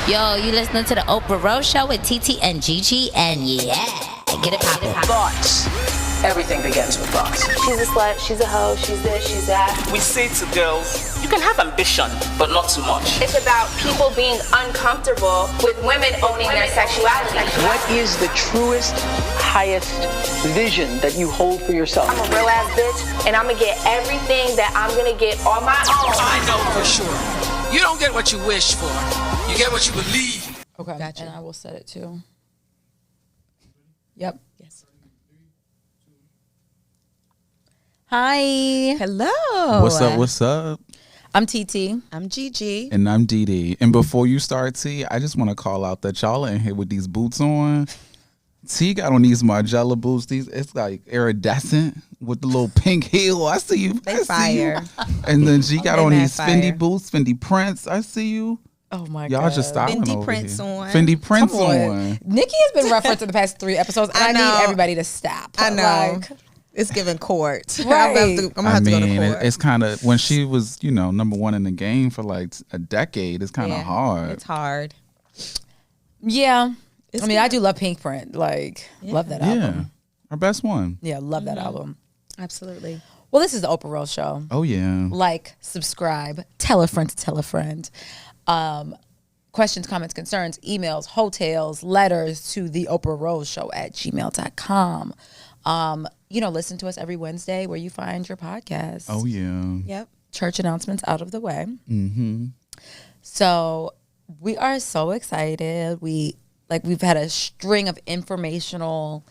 Yo, you listening to the Oprah Rose Show with TT and Gigi, and yeah, get it poppin'. Thoughts. Everything begins with thoughts. She's a slut, she's a hoe, she's this, she's that. We say to girls, you can have ambition, but not too much. It's about people being uncomfortable with women owning their sexuality. What is the truest, highest vision that you hold for yourself? I'm a real ass bitch, and I'm gonna get everything that I'm gonna get on my own. I know for sure. You don't get what you wish for. You get what you believe. Okay, Gotcha. and I will set it too. Yep. Yes. Hi. Hello. What's up? I'm TT. I'm Gigi. And I'm DD. And before you start, T, I just want to call out that y'all in here with these boots on. T got on these Margiela boots. It's like iridescent with the little pink heel. I see you. They I see fire. you. And then she got They on mad these fire. Fendi boots, Fendi prints. I see you. Oh my Y'all God. just styling Fendi over prints here. on. Fendi prints Come on. on. Nikki has been referenced in the past 3 episodes, and I know. need everybody to stop. I know. Like, It's giving court. Right. I'm gonna have to go to court. It's kind of, when she was, number one in the game for like a decade, it's kind of Yeah, hard. It's hard. yeah. It's I mean, I do love Pink Print. Like, love that Yeah. album. Our best one. Yeah, love that album. Absolutely. Well, this is the Oprah Rose Show. Oh, yeah. Like, subscribe, tell a friend to tell a friend. Questions, comments, concerns, emails, hotels, letters to the Oprah Rose Show at gmail.com. Listen to us every Wednesday where you find your podcast. Oh, yeah. Yep. Church announcements out of the way. Mm-hmm. So we are so excited. We've had a string of informational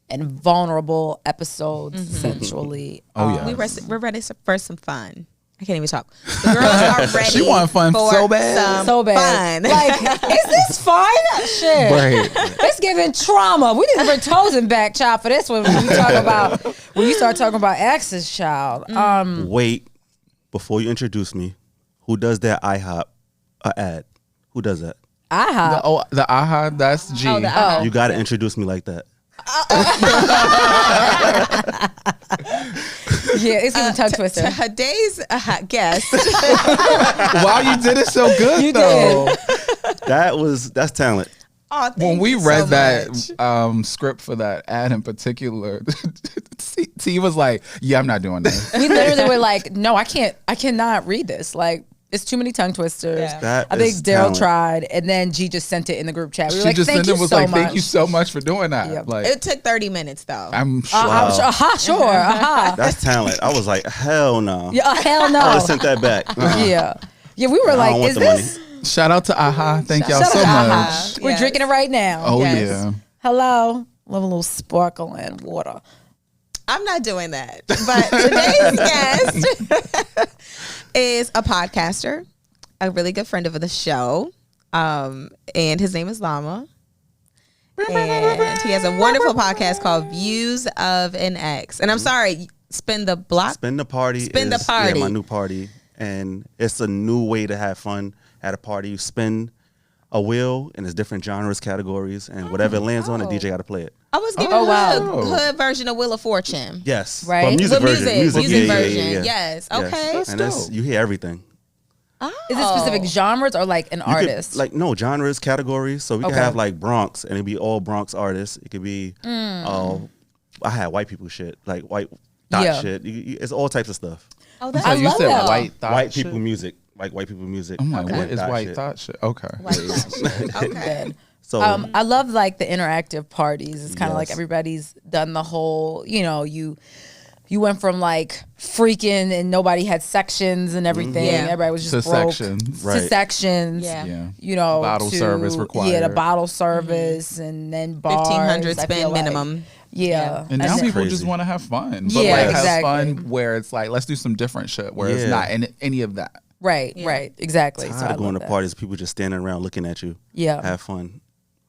and vulnerable episodes, essentially. Oh, yeah. We're ready for some fun. I can't even talk. The girls are ready. She want fun for so bad. So bad. Fun. Like, is this fun? Shit. Right. It's giving trauma. We need to bring Tozen back, child, for this one. When you start talking about exes, child. Wait, before you introduce me, who does that IHOP ad? Who does that? The AHA, that's G. You got to introduce me like that. Yeah, it's giving tongue twister. Today's guest. Wow, you did it so good, You though. That's talent. Oh, thank When we you read so much. that script for that ad in particular, T was like, yeah, I'm not doing that. We literally were like, no, I cannot read this. Like, it's too many tongue twisters. Yeah. That I think is Daryl talent. tried, and then G just sent it in the group chat. We were She like, just thank sent you it, was so like, much. thank you so much for doing that. Yep. Like, It took 30 minutes though. I'm sure. Sure. That's talent. I was like, hell no. Yeah, hell no. I would have sent that back. Yeah, we were I like, don't want is the this? Shout out to AHA. Thank y'all Shout so out to much. AHA. We're Yes. drinking it right now. Oh, Yes. yeah. Hello, love a little sparkle and water. I'm not doing that. But today's guest is a podcaster, a really good friend of the show. And his name is Lama. And he has a wonderful podcast called Views of an Ex. And I'm sorry, Spin the Block. Spin the Party Spin the is Party. my new party. And it's a new way to have fun at a party. You spin a wheel and there's different genres, categories, and whatever it lands on, the DJ got to play it. I was giving wow. a hood version of Wheel of Fortune. Yes. Right. But music With version. music Yeah, version. yeah. Yes. Okay. And that's, you hear everything. Is it specific genres or like an You could, artist? no, genres, categories. So we could Okay. have like Bronx, and it'd be all Bronx artists. It could be, I had white people shit, like white thought Yeah. shit. It's all types of stuff. Oh, So that's I you love said that. white thought White shit? people music, like white people music. I'm like, what is white shit. thought shit? Okay. okay. So I love like the interactive parties. It's kind of like Yes. everybody's done the whole, you went from like freaking and nobody had sections and everything. Yeah. Everybody was just To broke. sections. To Right. sections. Yeah. Yeah. Bottle service required. Yeah, the bottle service and then bars. 1,500 I feel spend like. minimum. Yeah. And now That's people crazy. just want to have fun. But Yeah, like have exactly. fun where it's like, let's do some different shit where it's Yeah. not any of that. Right, right. Exactly. tired So I of going love to that. parties, people just standing around looking at you. Yeah. Have fun.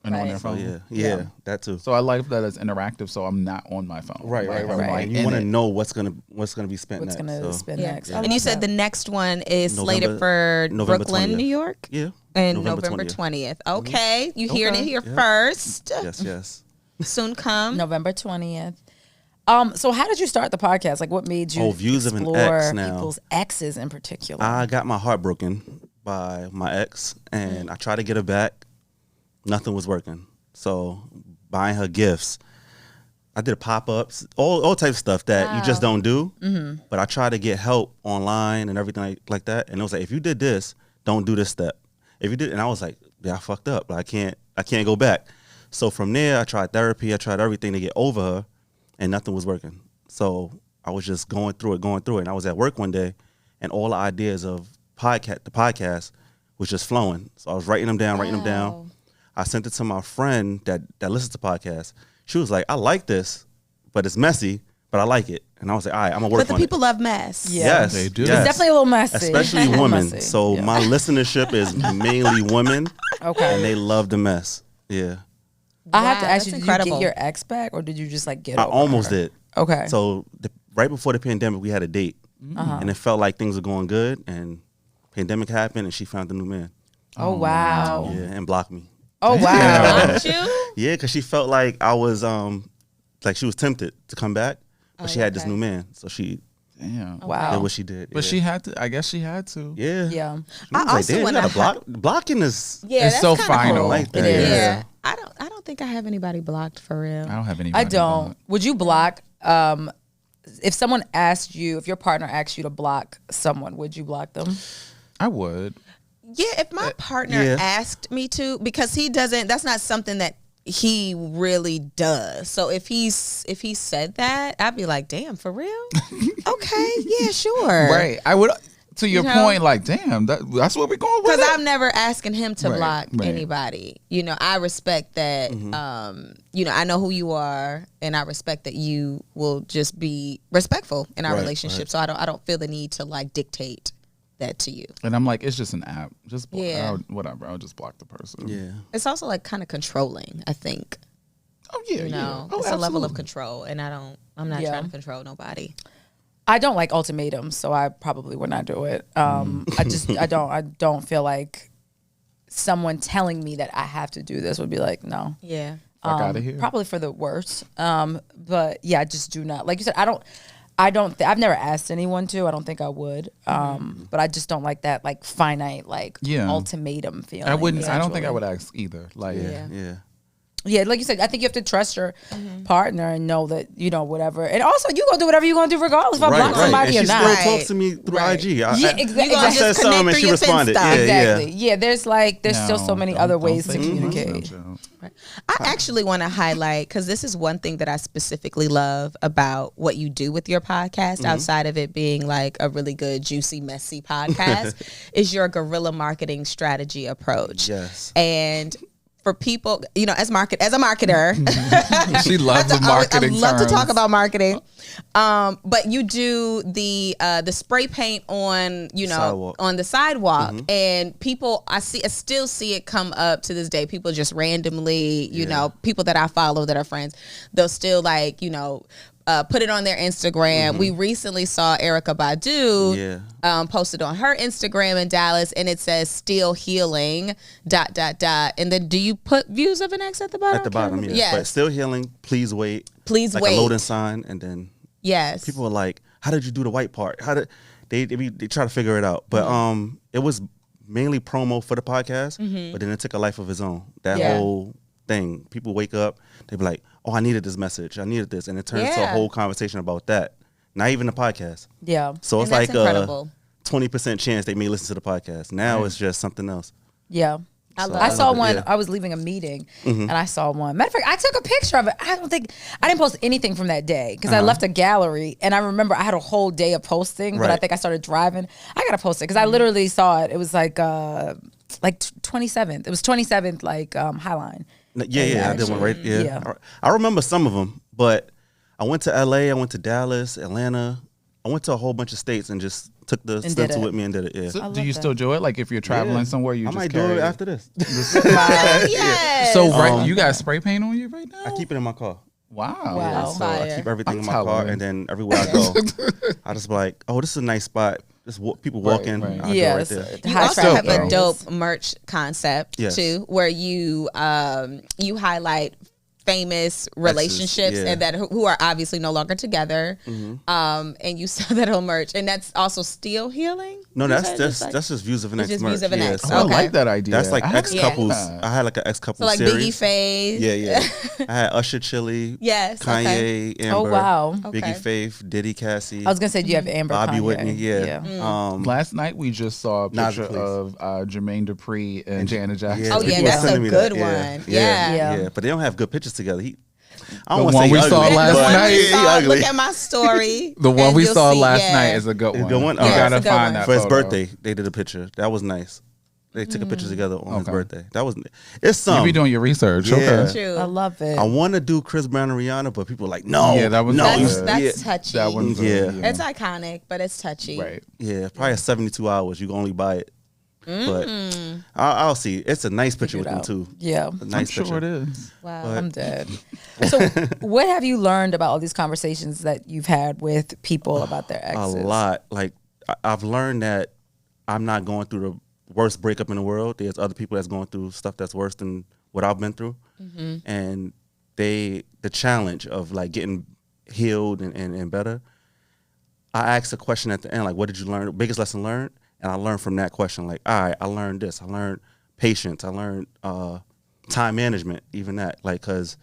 And on their So phone. yeah, that too. So I like that it's interactive, so I'm not on my phone. Right. I'm, right. like, And you in want to it. know what's gonna be spent What's next. going to so. spin Yeah. next? I And you love said that. the next one is slated November- for November Brooklyn, 20th. New York. Yeah. And November 20th. Okay. You hearing it here first. Yes. Soon come. November 20th. So how did you start the podcast? Like what made you Views of an explore Ex now. people's exes in particular? I got my heart broken by my ex, and I tried to get her back. Nothing was working. So buying her gifts. I did pop-ups, all types of stuff that you just don't do. But I tried to get help online and everything like that. And it was like, if you did this, don't do this step. If you did, and I was like, yeah, I fucked up. I can't go back. So from there, I tried therapy. I tried everything to get over her, and nothing was working. So I was just going through it. And I was at work one day, and all the ideas of the podcast was just flowing. So I was writing them down. I sent it to my friend that listens to podcasts. She was like, I like this, but it's messy, but I like it. And I was like, all right, I'm going to work on it. But the people love mess. Yeah. Yes, they do. It's definitely a little messy. Especially women. Messy. So my listenership is mainly women. Okay. And they love the mess. Yeah. I have to Wow, ask you, that's did you incredible. get your ex back, or did you just like get I over almost her? did. Okay. So right before the pandemic, we had a date. And it felt like things were going good. And pandemic happened, and she found a new man. Oh, wow. Yeah, and blocked me. Oh, wow. Don't you? Yeah, because she felt like I was, like she was tempted to come back. But she had this new man. So she Damn. Wow. did what she did. But yeah. she had to. I guess she had to. Yeah. Yeah. I was I like, also damn, you wanna gotta block. Blocking is. Yeah, It's that's so kinda final. cool. Like that. It is. Yeah. I don't think I have anybody blocked for real. I don't have any. I don't. Would you block, if someone asked you, if your partner asked you to block someone, would you block them? I would. Yeah, if my partner yeah. asked me to, because he doesn't, that's not something that he really does. So if he said that, I'd be like, damn, for real? Okay, yeah, sure. Right. I would. To your You know? point, like, damn, that's what we're going with. Because I'm never asking him to Right, block right. anybody. You know, I respect that. You know, I know who you are, and I respect that you will just be respectful in our Right, relationship. right. So I don't feel the need to like dictate that to you. And I'm like, it's just an app. Just Yeah. whatever. I'll just block the person. Yeah. It's also like kind of controlling, I think. Oh yeah. You know, yeah. Oh, it's a level of absolutely. control, and I'm not Yeah. trying to control nobody. I don't like ultimatums, so I probably would not do it. I don't feel like someone telling me that I have to do this would be like, no. Yeah. Fuck out of here. Probably for the worst. But yeah, I just do not. Like you said, I've never asked anyone to. I don't think I would. But I just don't like that like finite like Yeah. ultimatum feeling. I wouldn't. I don't think I essentially. would ask either. Like, Yeah. Yeah. Yeah, like you said, I think you have to trust your partner and know that, you know, whatever. And also, you gonna do whatever you're gonna do regardless if I block somebody and or she not. still talks to me through Right. IG. Yeah, I exactly. I said just something connect and through she your responded. Finsta. Yeah, Exactly. Yeah, there's still so many other ways to communicate. I actually want to highlight, because this is one thing that I specifically love about what you do with your podcast, outside of it being like a really good, juicy, messy podcast, is your guerrilla marketing strategy approach. Yes. And for people, you know, as a marketer, She loves the marketing I love to terms. talk about marketing. But you do the spray paint on, you know, Sidewalk. on the sidewalk, and people, I still see it come up to this day. People just randomly, you know, people that I follow that are friends, they'll still like, you know, put it on their Instagram. We recently saw Erykah Badu posted on her Instagram in Dallas, and it says "Still Healing." ... And then, do you put views of an ex at the bottom? At the bottom, yes. Yes. But still healing. Please wait. Please like wait. a loading sign, and then Yes. people are like, "How did you do the white part? How did they try to figure it out?" But it was mainly promo for the podcast, but then it took a life of its own. That Yeah. whole thing. People wake up, they be like, "Oh, I needed this message. I needed this," and it turns to a Yeah. whole conversation about that. Not even the podcast. Yeah. So it's And that's like incredible. 20% chance they may listen to the podcast. Now it's just something else. Yeah. I saw love it, one. yeah. I was leaving a meeting and I saw one. Matter of fact, I took a picture of it. I didn't post anything from that day because I left a gallery, and I remember I had a whole day of posting, but I Right. think I started driving. I gotta post it because I literally saw it. It was like 27th. It was 27th, like Highline. Yeah, I did one right. Yeah. Yeah. I remember some of them, but I went to LA, I went to Dallas, Atlanta. I went to a whole bunch of states and just took the did stencil it. with me and did it. Yeah. So do you still do it? Like if you're traveling Yeah. somewhere, you I just might do carry it after this. Yes. So you got spray paint on you right now? I keep it in my car. Wow. Wow. So I Fire. keep everything I'm in my car, telling. and then everywhere I go, I just be like, "Oh, this is a nice spot." Just people walking. right. I Yeah, go right it's- there. You high also traffic have a areas. dope merch concept Yes. too, where you highlight famous relationships yeah. and that who are obviously no longer together, and you sell that on merch, and that's also Still Healing. No, that's just views of an ex. just views of an ex. Oh, I Okay. like that idea. That's like I ex haven't couples. seen that. I had like an ex couple So like series. Biggie Faith. Yeah. I had Usher, Chili. Yes, Kanye, okay. Amber. Oh, wow. Biggie Okay. Faith, Diddy, Cassie. I was gonna say, do you have Amber, Bobby Kanye? Whitney. Yeah. Last night we just saw a Nas, picture please. of Jermaine Dupri and Janet Jackson. Yeah, Oh, yeah, people were that's a sending me good that. one. Yeah. Yeah. But they don't have good pictures together. I The don't wanna one say we ugly, saw last but night. he ugly. Look at my story. The one and we you'll saw see, last yeah. night is a good It's a one. good one? You Yeah, gotta it's a good find one. that For his photo. birthday, they did a picture. That was nice. They took a picture together on his Okay. birthday. It's You some. be doing your research. Yeah. Okay. True. I love it. I want to do Chris Brown and Rihanna, but people are like, no. Yeah, that was no. good. That's yeah. touchy. That one's Yeah. It's iconic, but it's touchy. right. Yeah, probably 72 hours. You can only buy it. But I'll see. It's a nice picture with them too. Yeah. A nice I'm sure picture. it is. Wow. But- I'm dead. So, what have you learned about all these conversations that you've had with people about their exes? A lot. Like I've learned that I'm not going through the worst breakup in the world. There's other people that's going through stuff that's worse than what I've been through, and the challenge of like getting healed and better. I asked a question at the end, like, "What did you learn? Biggest lesson learned?" And I learned from that question, like, "All right, I learned this. I learned patience. I learned time management. Even that, like, because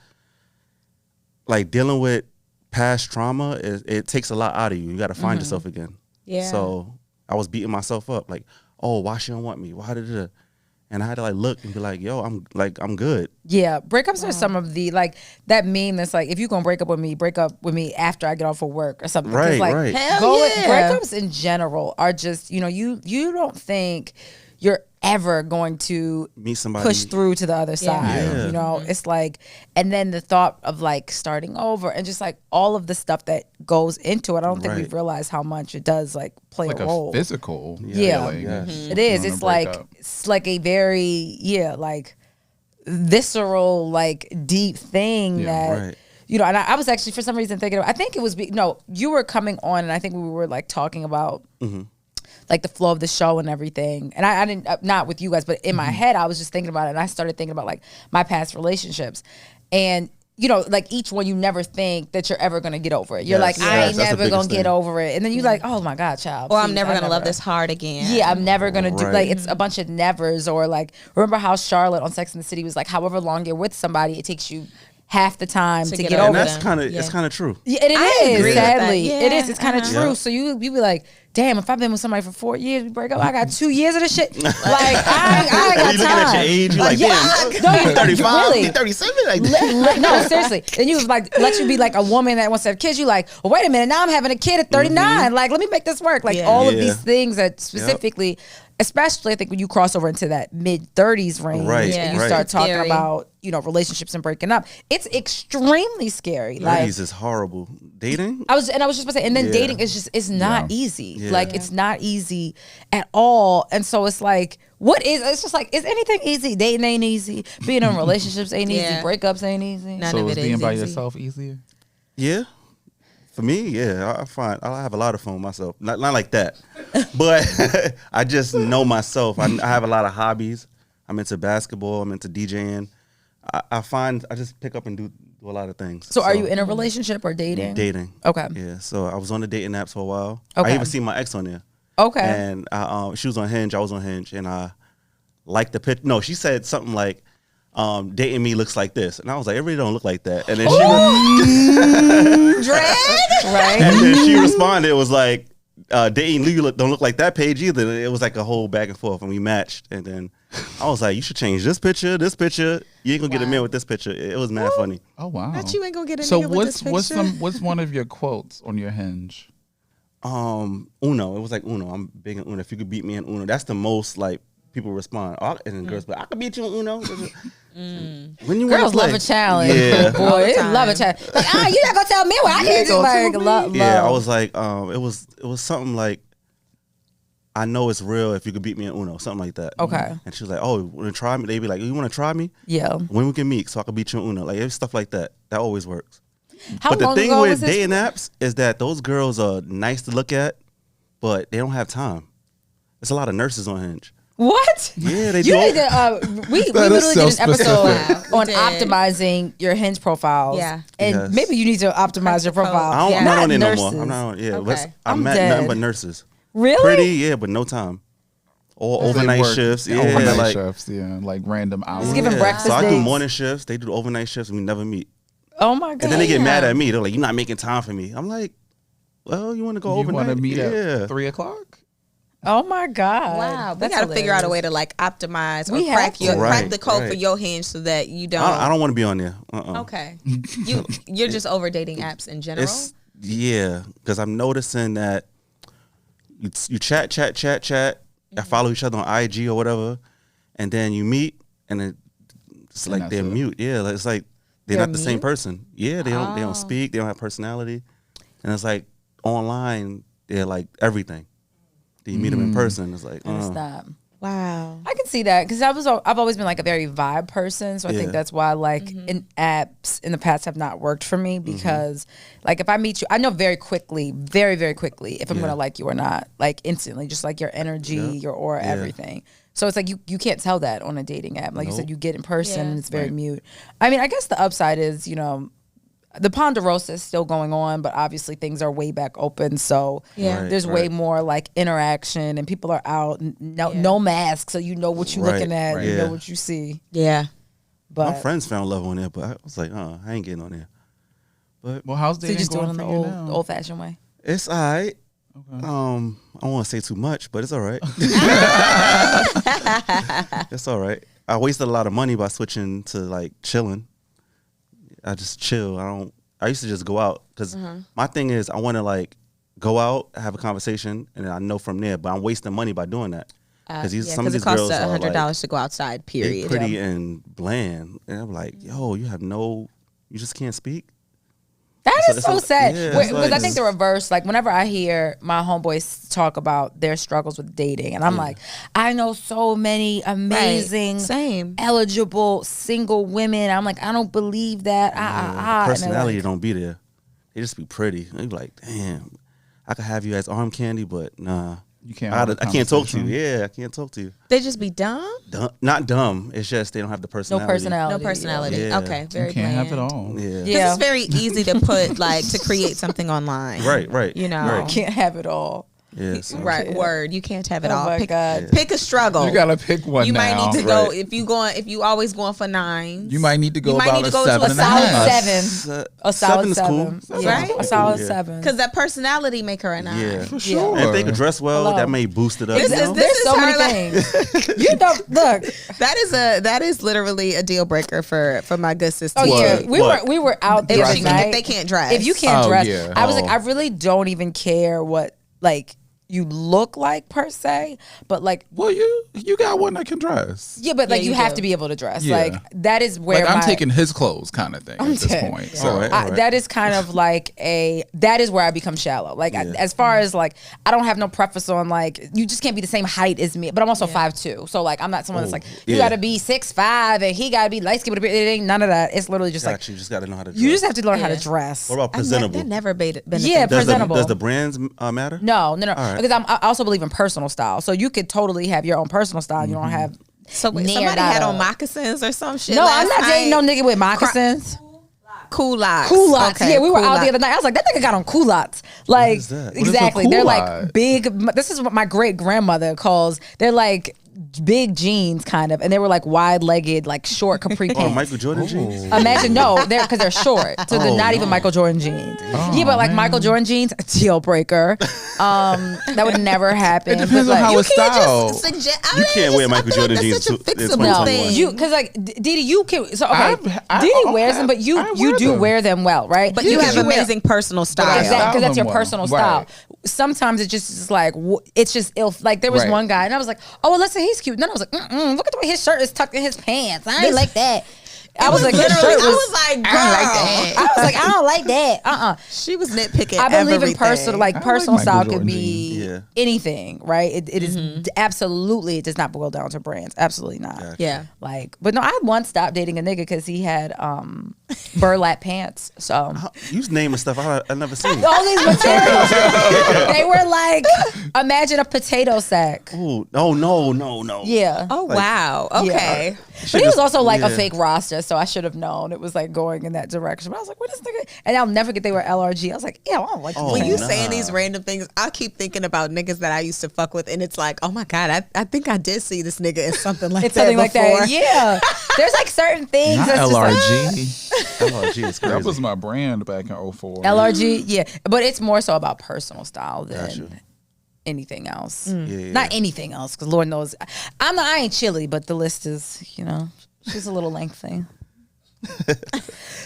like dealing with past trauma, it takes a lot out of you. You got to find yourself again. Yeah. So I was beating myself up, like, oh, why she don't want me? Why did it? And I had to like look and be like, yo, I'm good. Yeah, breakups are some of the like that meme that's like, if you're gonna break up with me after I get off of work or something. 'Cause, Right, like, right. Hell yeah. breakups in general are just, you don't think you're ever going to Meet somebody. push through to the other side. Yeah. It's like, and then the thought of like starting over and just like all of the stuff that goes into it. I don't think Right. we've realized how much it does like play Like a a role. physical. Yeah. feeling. It is. During a It's like breakup. it's like a very like visceral, like deep thing Yeah, that right. And I was actually for some reason thinking I think it was you were coming on and I think we were like talking about like the flow of the show and everything. And I didn't not with you guys, but in my head I was just thinking about it and I started thinking about like my past relationships. And like each one, you never think that you're ever gonna get over it. You're Yes, like, I yes, ain't that's the never gonna biggest get thing. over it. And then you're like, oh my God, child. Or I'm please, never I gonna love this hard again. Yeah, I'm never gonna do Right. like it's a bunch of nevers or like remember how Charlotte on Sex and the City was like, however long you're with somebody, it takes you half the time to get get over And over it. that's them. kind of Yeah. it's kind of true. Yeah, and it is, agree with that. sadly. Yeah, It is. It's kind of true. Yeah. So you be like, damn, if I've been with somebody for 4 years, we break up, I got 2 years of this shit. Like, I ain't When got you looking time. at your age, you're like, yeah, damn, no, you 35, really. 37, like No, seriously. And you like let you be like a woman that wants to have kids. You like, well, wait a minute. Now I'm having a kid at 39. Like, let me make this work. Like Yeah. all of Yeah. these things that specifically, especially I think when you cross over into that mid 30s range Right, and Yeah. you right. start talking Scary. about relationships and breaking up, it's extremely scary. Like. Ladies is horrible. Dating? I was just about to say, and then Yeah. dating is not easy. Yeah. Like it's not easy at all. And so it's like, it's just like, is anything easy? Dating ain't easy. Being in relationships ain't Yeah. easy. Breakups ain't easy. None So of is it being is by easy. yourself easier? Yeah. For me, yeah, I have a lot of fun with myself. Not like that, but I just know myself. I have a lot of hobbies. I'm into basketball. I'm into DJing. I find I just pick up and do a lot of things. So are you in a relationship or dating? Dating? Okay. Yeah. So I was on the dating apps for a while. Okay. I even seen my ex on there. Okay. And she was on Hinge. I was on Hinge, and I liked the pitch. No, she said something like, "Dating me looks like this," and I was like, "It really don't look like that." And then Right? and then she responded. It was like, "Dating you don't look like that page either." It was like a whole back and forth, and we matched. And then I was like, "You should change this picture. This picture. You ain't gonna get a man with this picture." It was mad funny. Oh wow. Bet you ain't gonna get a So nigga with this picture. what's one of your quotes on your Hinge? Uno. It was like Uno. I'm big in Uno. If you could beat me in Uno, that's the most like people respond. And then girls, but I could beat you in Uno. When you Girls wanna love play. a challenge. Yeah. Boy, they time. love a challenge. Like, you're not gonna tell me what I can't do. Like, love. Yeah, I was like, it was something like, I know it's real if you could beat me in Uno, something like that. Okay. And she was like, oh, you want to try me? They'd be like, you want to try me? Yeah. When we can meet so I can beat you in Uno. Like, it's stuff like that. That always works. How But the long thing ago was with this? dating apps is that those girls are nice to look at, but they don't have time. There's a lot of nurses on Hinge. What? Yeah, they You do. need to, we That is literally so did an episode specific. on We did. optimizing your Hinge profiles. Yeah. And Yes. maybe you need to optimize your profile. I'm Yeah. not on it no nurses. more. I'm not on. Yeah, Okay. I I'm met dead. nothing but nurses. Really? Pretty, yeah, but no time. Or overnight shifts. Yeah, overnight shifts. Yeah, like random hours. Just giving breakfast So I do dates. morning shifts. They do the overnight shifts, and we never meet. Oh my god! And then they get mad at me. They're like, "You're not making time for me." I'm like, "Well, you want to go You overnight? want to meet yeah. at 3:00? Oh my god! Wow, we That's got to figure out a hilarious. way to like optimize or We have crack to. crack Right, the code for right. your Hinge so that you don't. I don't want to be on there. Okay, you're just over dating apps in general. Yeah, because I'm noticing that you chat. I follow each other on IG or whatever, and then you meet, and it's like they're mute. Yeah, like, it's like they're not the same person. Yeah, they don't speak. They don't have personality, and it's like online they're like everything. Then you meet them in person. It's like Stop. Wow. I can see that because I've always been like a very vibe person, so I think that's why like in apps in the past have not worked for me because like if I meet you, I know very quickly, very very quickly if I'm gonna like you or not, like instantly, just like your energy, your aura, everything. So it's like you can't tell that on a dating app. Like you said, you get in person and it's very mute. I mean, I guess the upside is the Ponderosa is still going on, but obviously things are way back open. So there's way more like interaction and people are out, no masks, so you know what you're looking at, you know what you see. Yeah. But my friends found love on there, but I was like, I ain't getting on there. But Well, how's so dating you just doing it going the for you now? old fashioned way. it's all right. I don't want to say too much, but it's all right. It's all right. I wasted a lot of money by switching to like chilling. I just chill. I used to just go out because my thing is I want to like go out, have a conversation, and I know from there. But I'm wasting money by doing that because some of these it costs girls are like $100 to go outside. they Period. pretty and bland, and I'm like, yo, you just can't speak. That So is it's so a- sad. yeah, Because it's like- I think the reverse, like whenever I hear my homeboys talk about their struggles with dating, and I'm like, I know so many amazing, Same. eligible single women. I'm like, I don't believe that. Personality And they're don't be there. They just be pretty. They be like, damn, I could have you as arm candy, but nah. You can't. I can't talk to you. Yeah, I can't talk to you. They just be dumb. Not dumb. It's just they don't have the personality. no personality. No personality. Yeah. Okay, very You can't bland. have it all. Yeah. Yeah. It's very easy to put like to create something online. Right. You know. Right. Can't have it all. Yeah. So. Right. Word. You can't have it Oh all. my Pick, God. pick a struggle. You gotta pick one. You now. might need to go Right. if you always going for 9s. You might need to go You might about need to a go to a 7.5. A solid Seven is seven. cool. Yeah. Right? A solid Yeah. 7. Because that personality make her a 9. Yeah. For sure. And if they could dress well, Hello. that may boost it up. This you is- know? this There's so her, many like- things. You don't look. That is literally a deal breaker for my good sister. Oh yeah, What? we were out there If, last she, night. if they can't dress. If you can't Oh, dress, yeah. I was like, Oh. I really don't even care what like you look like per se, but like Well, you got one that can dress. yeah, but like Yeah, you you have do. to be able to dress. Yeah. Like that is where Like I'm my- taking his clothes, kind of thing at this dead. point. Yeah. So Alright. that is kind of like that is where I become shallow. Like as far as like, I don't have no preference on like, you just can't be the same height as me, but I'm also 5'2". So like, I'm not someone that's like, you yeah. gotta be 6'5" and he gotta be light skinned. It ain't none of that. It's literally just like, You just got to know how to dress. you just have to learn how to Yeah. dress. What about I've presentable? never been a Yeah, thing. presentable. Does the brands matter? No. right. Because I also believe in personal style. So you could totally have your own personal style. You don't have. So wait, near somebody that had on of- moccasins or some shit. No, last I'm not dating no night. nigga with moccasins. Culottes. Culottes. Okay, Yeah, we were out the culottes. other night. I was like, that nigga got on culottes. Like, is that? What is a exactly. They're like culotte? big. This is what my great grandmother calls. They're like big jeans, kind of, and they were like wide-legged, like short capri Oh, pants. Michael Jordan jeans? Imagine because they're short, so they're not even Michael Jordan jeans. Yeah, but like Michael Jordan jeans, deal breaker. That would never happen. it depends But, on like, how it's style. You can't wear Michael Jordan jeans Such a to- in fixable 2021. thing. you because like Didi, you can. So okay, Didi wears them, but I you wear do them. wear them well, right? But you have wear- amazing personal style. I Exactly, style because that's your them well. personal Right. style. Sometimes it just is like it's just ill. Like there was Right. one guy, and I was like, "Oh, well, let's say he's cute." And then I was like, "Look at the way his shirt is tucked in his pants. I ain't like that." I was like, his literally, shirt I was like, girl. I was like, I don't like that. She was nitpicking. I believe in everything. personal, like I like personal Michael style Jordan could be jeans. Yeah. anything, right? It is absolutely. It does not boil down to brands. Absolutely not. Yeah. Like, but no, I once stopped dating a nigga because he had burlap pants. So You was naming stuff I never seen. all these materials, they were like, imagine a potato sack. Ooh, no. Yeah. Oh wow. Okay. But he was also like a fake roster. so I should have known it was like going in that direction. But I was like, what is nigga? And I'll never get they were LRG. I was like, yeah, I don't like When you saying these random things, I keep thinking about niggas that I used to fuck with, and it's like, oh my God, I think I did see this nigga in something like it's that something like before. that. Yeah. There's like certain things. Not that's LRG. Just like, LRG is crazy. That was my brand back in 04. LRG, yeah. But it's more so about personal style than Gotcha. anything else. Yeah. Not anything else, because Lord knows I ain't chilly, but the list is, she's a little lengthy.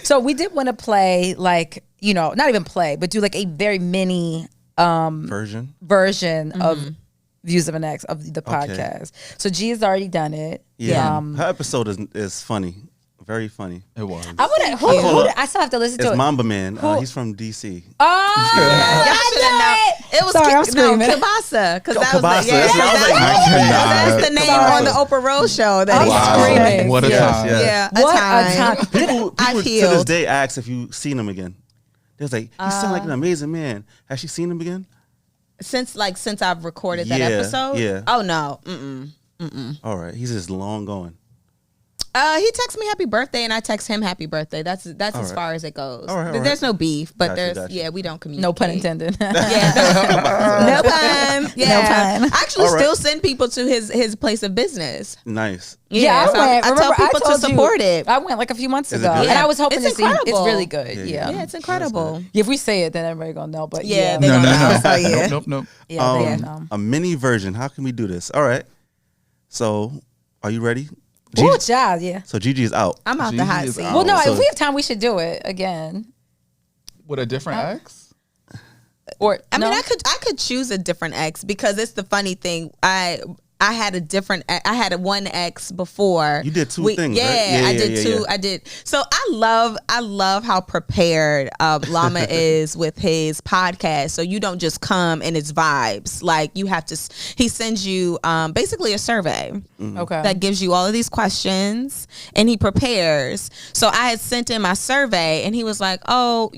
So we did want to play like, not even play, but do like a very mini version of Views of an Ex of the podcast. So G has already done it. Yeah. Her episode is funny. Very funny. It was. I still have to listen to It's it. Mamba Man. He's from DC. Oh, Y'all I should have known. It was Sorry, I'm screaming. Kielbasa, because that was Kielbasa. that's the name on the Oprah Rose show. That he's screaming. What a time. Yeah, What a time. People I've to this healed. day ask if you've seen him again. They was like, he sound like an amazing man. Has she seen him again? Since I've recorded that Yeah, episode. yeah. Oh no. All right. He's just long gone. He texts me happy birthday, and I text him happy birthday. That's as far as it goes. All right. There's no beef, but Gotcha. we don't communicate. No pun intended. Yeah. No pun. Yeah. No pun. I actually All right. still send people to his place of business. Nice. Yeah, so I went. I tell people to told you, support it. I went like a few months Is it ago, good? and I was hoping It's to see. It's incredible. really good. Yeah. Yeah, it's incredible. If we say it, then everybody gonna know. But Yeah, yeah, they No, don't no, know. no. So, yeah. Nope. yeah, they don't know. A mini version. How can we do this? All right. So, are you ready? Ooh, child, yeah. So Gigi is out. I'm out the Gigi hot is seat. out. Well, no, so- if we have time, we should do it again. With a different ex? Or I mean, no? I could choose a different ex, because it's the funny thing. I had a one ex before. You did two things, Yeah, right? Yeah, I did yeah, two. yeah. I did. So I love how prepared Lama is with his podcast. So you don't just come and it's vibes. Like you have to. He sends you basically a survey. Okay. That gives you all of these questions, and he prepares. So I had sent him my survey, and he was like, "Oh,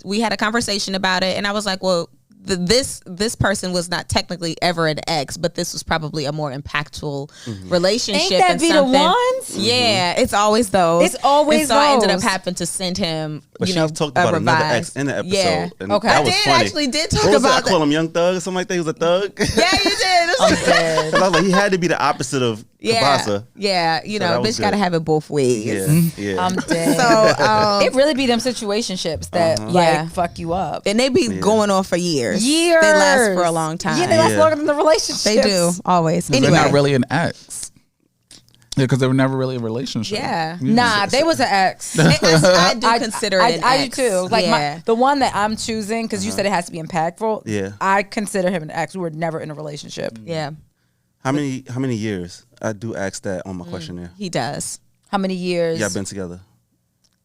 we had a conversation about it," and I was like, "Well, this person was not technically ever an ex, but this was probably a more impactful relationship." Ain't that and be the something. ones? Yeah, it's always those. It's always and so I ended up those. having to send him. But you she know, talked a about another ex revised. in the episode. Yeah. And Okay. that I was did funny. actually did talk What was about that? I call him Young Thug or something like that. He was a thug. Yeah, you did. I'm dead. 'Cause I was like, he had to be the opposite of Yeah, Kabasa. yeah. You know, that was bitch got to good. have it both ways. Yeah. I'm dead. So it really be them situationships that Yeah. fuck you up. and they be going on for years. Years. They last for a long time. Yeah, they last Yeah. longer than the relationships. They do always. They're Anyway, not really an ex. Yeah, because they were never really a relationship. Yeah. Nah, they was an ex. I do consider it an I do ex. too. Like yeah. the one that I'm choosing, because you said it has to be impactful. Yeah. I consider him an ex. We were never in a relationship. Yeah, How many years? I do ask that on my questionnaire. he does. How many years? Yeah, been together.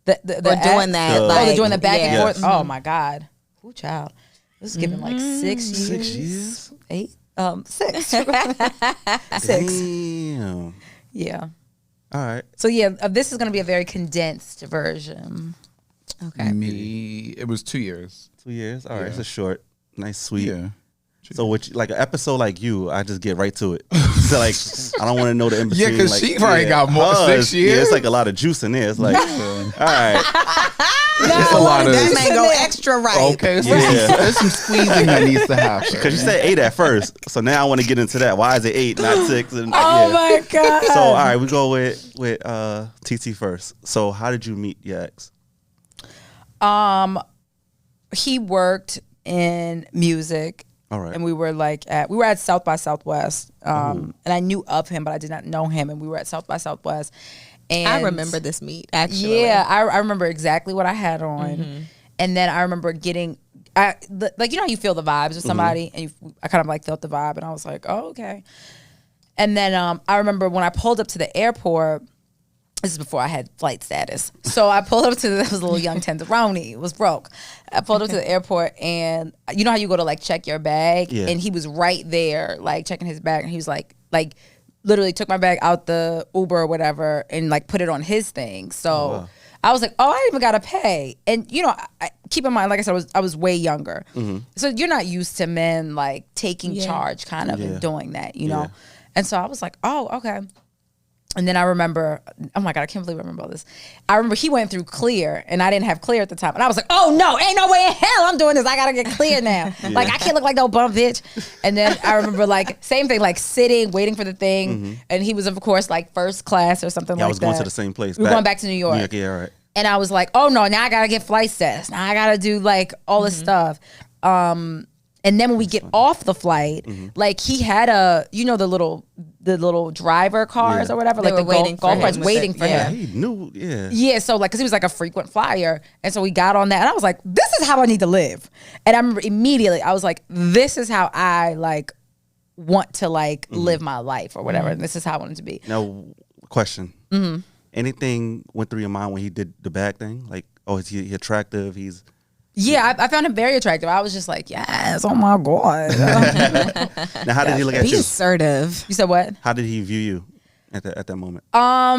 The We're ex? doing that. The- Oh, like, they're doing the back and yeah. forth. Oh my god. Ooh, child. This is giving like 6 years. 6 years? 8. 6. 6. Damn. Yeah. All right. So yeah, this is going to be a very condensed version. Okay. Me, it was 2 years. 2 years. All right. It's a short, nice, sweet. Yeah. So, like an episode like you, I just get right to it. So, like, I don't want to know the in Yeah, between. 'cause like, she probably got more, 6 it's- Yeah, years. it's like a lot of juice in there. It's like, all right. It's a lot of. That mango extra ripe. Okay, so Yeah. there's some squeezing that needs to happen. Because you said 8 at first, so now I want to get into that. Why is it 8, not 6? And, Oh yeah. my god. So all right, we go with TT first. So how did you meet your ex? He worked in music. All right. And we were at South by Southwest. And I knew of him, but I did not know him. And we were at South by Southwest. And I remember this meet actually. Yeah, I remember exactly what I had on. And then I remember getting, like, you know how you feel the vibes with somebody? And I kind of like felt the vibe. And I was like, oh, okay. And then I remember when I pulled up to the airport, this is before I had flight status. So I pulled up to this little young tenderoni. It was broke. I pulled up to the airport, and you know how you go to like check your bag? Yeah. And he was right there, like checking his bag. And he was like literally took my bag out the Uber or whatever and like put it on his thing. So I was like, oh, I ain't even got to pay. And, you know, keep in mind, like I said, I was way younger. So you're not used to men like taking charge kind of and doing that, you know? Yeah. And so I was like, oh, okay. And then I remember, oh my God, I can't believe I remember all this. I remember he went through Clear and I didn't have Clear at the time. And I was like, oh no, ain't no way in hell I'm doing this. I gotta get Clear now. Like, I can't look like no bum bitch. And then I remember like, same thing, like sitting, waiting for the thing. And he was, of course, like first class or something like that. I was going to the same place. We were going back to New York. Yeah, right. And I was like, oh no, now I gotta get flight stats. Now I gotta do like all this stuff. And then when we get off the flight, like he had the little driver cars or whatever, They like the were waiting golf for carts him. waiting for Yeah, him. he knew. Yeah. Yeah, so like, cause he was like a frequent flyer. And so we got on that and I was like, this is how I need to live. And I remember immediately, I was like, this is how I like want to like live my life or whatever. And this is how I want it to be. Now, question. Anything went through your mind when he did the bag thing? Like, oh, is he attractive? Yeah, I found him very attractive. I was just like, yes, oh my God. Now, how did he look at Be you? assertive. You said what? How did he view you at that moment? I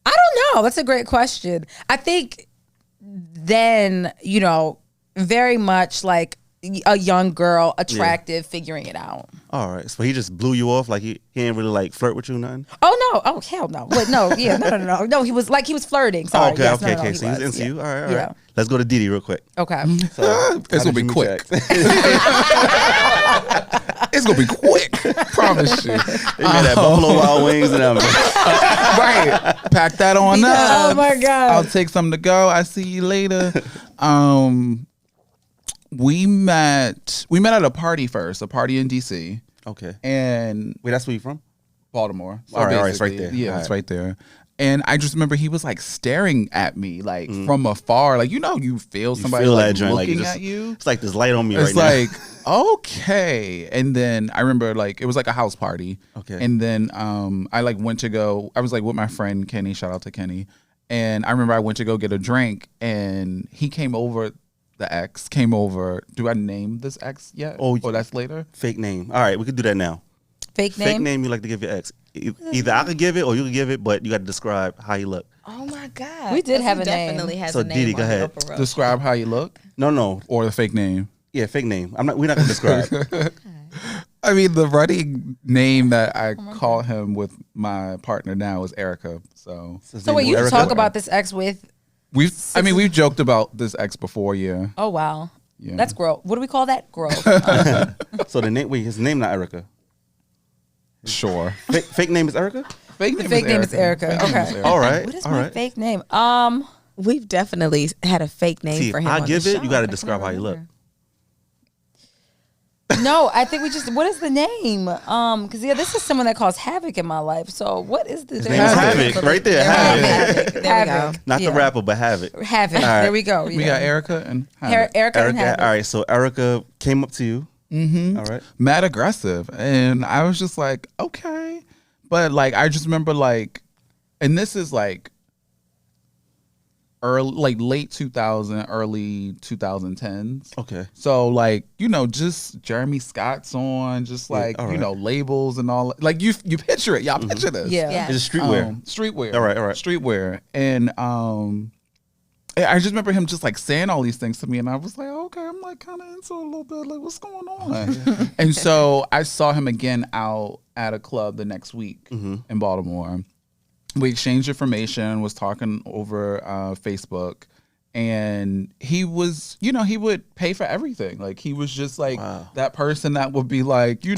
don't know. That's a great question. I think then, very much like a young girl, attractive, figuring it out. All right, so he just blew you off. Like he didn't really like flirt with you, nothing. Oh no! Oh hell no! Wait, no, yeah, no. No, he was flirting. Sorry. Oh, okay, yes, okay. no, So he's into you. All right, all Yeah. right. Let's go to Didi real quick. Okay. So, It's how gonna did be you meet quick. your ex? It's gonna be quick. Promise you. They made that Buffalo Wild Wings and Right. Pack that on up. Oh my God. I'll take something to go. I see you later. We met at a party first, a party in DC. Okay. And Wait, that's where you from? Baltimore. So All right, it's right basically, there. Yeah, All it's right. right there. And I just remember he was like staring at me like from afar. Like, you feel somebody feel like that joint, looking like, just- at you. It's like this light on me It's right like, okay. And then I remember like it was like a house party. Okay. And then I like went to go, I was like with my friend Kenny, shout out to Kenny. And I remember I went to go get a drink and he came over, the ex came over. Do I name this ex yet? Oh, or that's later? now. Fake name. All right, we could do that now. Fake Fake name. name you like to give your ex. Either I could give it or you could give it, but you got to describe how you look. Oh my God. We did have a name. Definitely has So, a name. Didi, go on the ahead. Oprah Road. Describe how you look No. or the fake name? Yeah, fake name. We're not gonna describe. I mean, the running name that I call him with my partner now is Erica. So So wait, you Erica? talk about this ex with? we've joked about this ex before, yeah. Oh wow. Yeah. That's growth. What do we call that? Growth. So his name not Erica. Sure. Fake name is Erica. Fake name, fake name is Erica. Fake name is Okay. Erica. All right. What is all my right. fake name? We've definitely had a fake name See, for him. I on give the it. show. You got to I describe how can't you look. remember. No, I think what is the name? Because this is someone that caused havoc in my life. So what is the His name is Havoc. Right there. Havoc. There we go. Not the rapper, but Havoc. Havoc. All right. There we go. We got Erica and Erica and Erica. Havoc. All right. So Erica came up to you. Mm-hmm. All right. mad aggressive. And I was just like, okay. But like I just remember like, and this is like late 2000, early 2010s. Okay. So like, just Jeremy Scott's on, just like, all right. labels and all. Like you picture it. Y'all picture this. Yeah. It's streetwear. Streetwear. All right, all right. Streetwear. And I just remember him just like saying all these things to me, and I was like, okay, I'm like kind of into it a little bit. Like, what's going on? And so I saw him again out at a club the next week in Baltimore. We exchanged information, was talking over Facebook, and he was, he would pay for everything. Like he was just like that person that would be like, Same.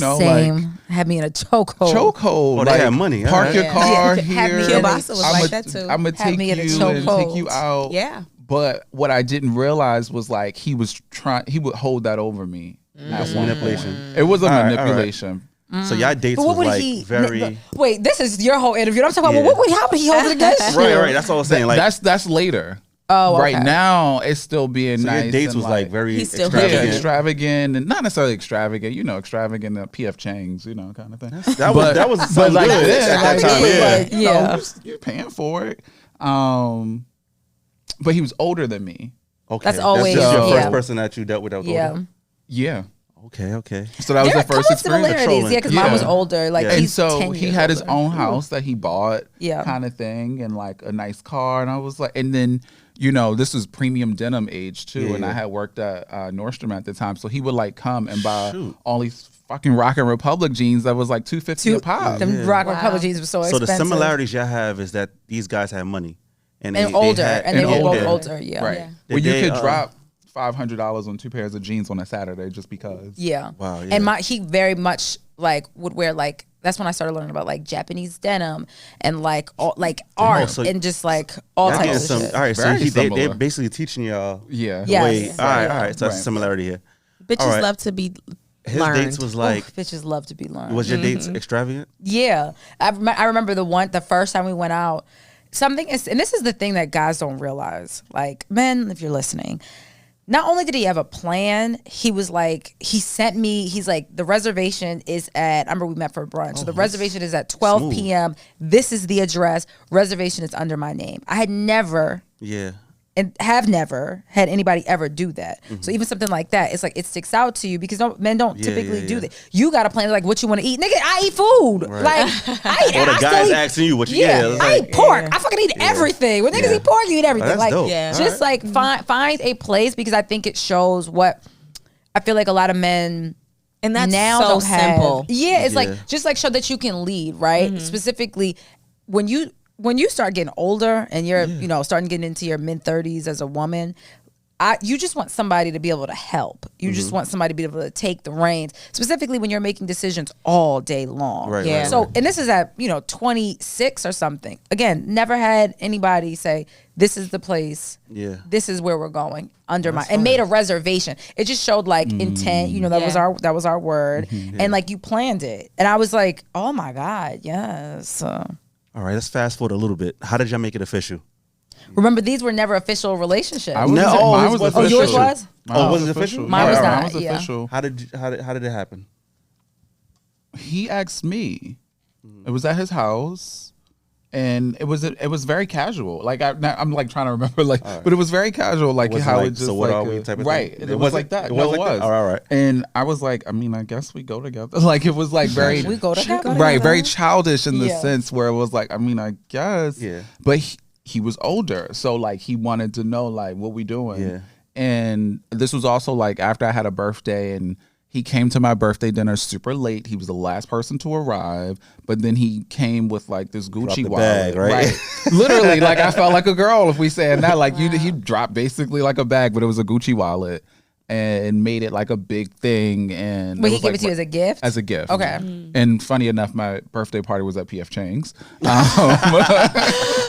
like Had me in a chokehold. chokehold. Oh, they like, had money. All Park right. your car Yeah. Had me here. in a- Kielbasa was like that too. I'm gonna Had take me in a you and take you chokehold. out. Yeah. But what I didn't realize was like he would hold that over me. That's manipulation. It was a All right, all right. manipulation. So y'all dates But what was would like he? very. Wait, this is your whole interview. I'm talking Yeah. about how would he hold it against you? Right. That's all I'm saying. Like That's later. Oh, Right okay. now it's still being so nice. your dates and, was like very He's still extravagant. extravagant and not necessarily extravagant. Extravagant PF Chang's, kind of thing. That was something like, good yeah, at that time. like, Yeah. you're paying for it. But he was older than me. Okay. That's always- just your yeah. first person that you dealt with. That was Yeah. older? Yeah. Okay. So that was There the are first common experience. similarities, trolling. yeah, because Yeah. mine was older. Like Yeah. And he's so 10 he years had his older. own house that he bought, Yeah. kind of thing, and like a nice car. And I was like, and then this was premium denim age too, Yeah, and I yeah. had worked at Nordstrom at the time, so he would like come and buy Shoot. all these fucking Rockin' Republic jeans that was like $250 a pop. Them Rock Republic jeans were so expensive. So the similarities y'all have is that these guys had money. And older. And they were both older, yeah. Right. Yeah. Well, you could drop $500 on 2 pairs of jeans on a Saturday just because. Yeah. Wow. Yeah. And he very much like would wear like, that's when I started learning about like Japanese denim and like all, like art so and just like all types of shit. All right, Very so they're similar. basically teaching y'all. Yeah. the Yes. way. Yes. All right. So that's a similarity here. Bitches All right. love to be His learned. dates was like. Bitches love to be learned. Was your dates extravagant? Yeah. I remember the first time we went out, something is, and this is the thing that guys don't realize. Like, men, if you're listening, not only did he have a plan, he was like, he's like, the reservation is at, I remember we met for brunch. So the reservation is at 12 p.m. This is the address. Reservation is under my name. I had never. Yeah. And have never had anybody ever do that. So even something like that, it's like it sticks out to you because men don't typically do that. You got to plan like what you want to eat. Nigga, I eat food. Right. Like I eat. Or the I guy's still eat, asking you what you I eat pork. I fucking eat everything. When niggas eat pork, you eat everything. That's like dope. just like find a place because I think it shows what I feel like a lot of men. And that's now so don't have. simple. Yeah, it's Yeah. like just like show that you can lead, right? Specifically when you start getting older and you're, starting getting into your mid-30s as a woman, you just want somebody to be able to help. You just want somebody to be able to take the reins, specifically when you're making decisions all day long. Right, Yeah. right, So, right. and this is at, 26 or something. Again, never had anybody say, this is the place. Yeah. This is where we're going and made a reservation. It just showed like intent, that was our word. And like you planned it. And I was like, oh my God, yes. All right, let's fast forward a little bit. How did y'all make it official? Remember, these were never official relationships. Mine was was official. Oh, yours was? Oh, was it official? Mine was Yeah, not, Mine was yeah. official. How did it happen? He asked me. It was at his house, and it was very casual. Like I'm like trying to remember, like, but it was very casual. Like Was it how like, it just so what like are we type of right. thing? It was like that. It was like that? All right. And I was like, I mean, I guess we go together. Like it was like very We go together. right, very childish in the Yeah. sense where it was like, I mean, I guess, Yeah. But he was older, so like he wanted to know like what we doing. Yeah. And this was also like after I had a birthday, and he came to my birthday dinner super late. He was the last person to arrive, but then he came with like this Gucci the wallet, bag, right? Literally, like I felt like a girl if we saying that. Like he dropped basically like a bag, but it was a Gucci wallet, and made it like a big thing. And But it he was, gave like, it to you as a gift? As a gift. Okay. And funny enough, my birthday party was at PF Chang's.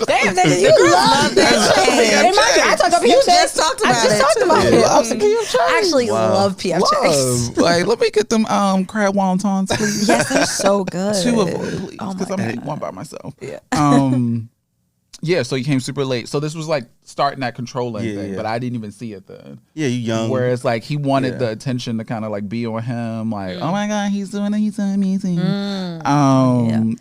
Damn, nigga, you love that shit. And mind you, I talked about PF You Chang's. just talked about I just it, talked too. about Yeah. it. Loves the PF Chang's. I actually love PF Chang's. Love. Like, let me get them crab wontons, please. Yes, they're so good. 2 of them, please, because I'm gonna eat one by myself. Yeah. So he came super late. So this was like starting that controlling thing, yeah. but I didn't even see it then. Yeah, you young. Whereas like he wanted Yeah. the attention to kind of like be on him, like, oh my God, he's so amazing.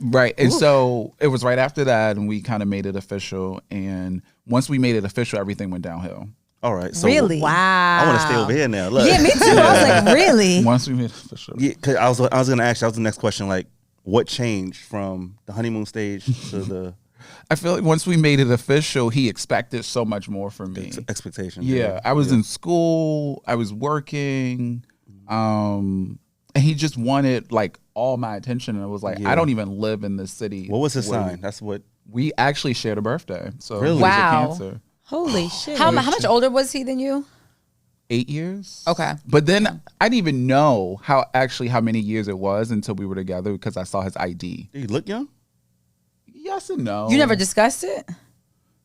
Right. And so it was right after that, and we kind of made it official. And once we made it official, everything went downhill. All right. So Really? Wow. I want to stay over here now. Look. Yeah, me too. I was like, really? Once we made it official. Yeah, 'cause I was gonna ask you. That was the next question. Like, what changed from the honeymoon stage to the I feel like once we made it official, he expected so much more from me. expectations? Yeah, I was in school, I was working, and he just wanted like all my attention. And it was like, Yeah. I don't even live in this city. What was his where sign? That's what. we actually shared a birthday. So Really? he was a Wow. Cancer. Holy shit. How much older was he than you? 8 years. Okay. But then I didn't even know how many years it was until we were together because I saw his ID. Did he look young? Yes and no. You never discussed it?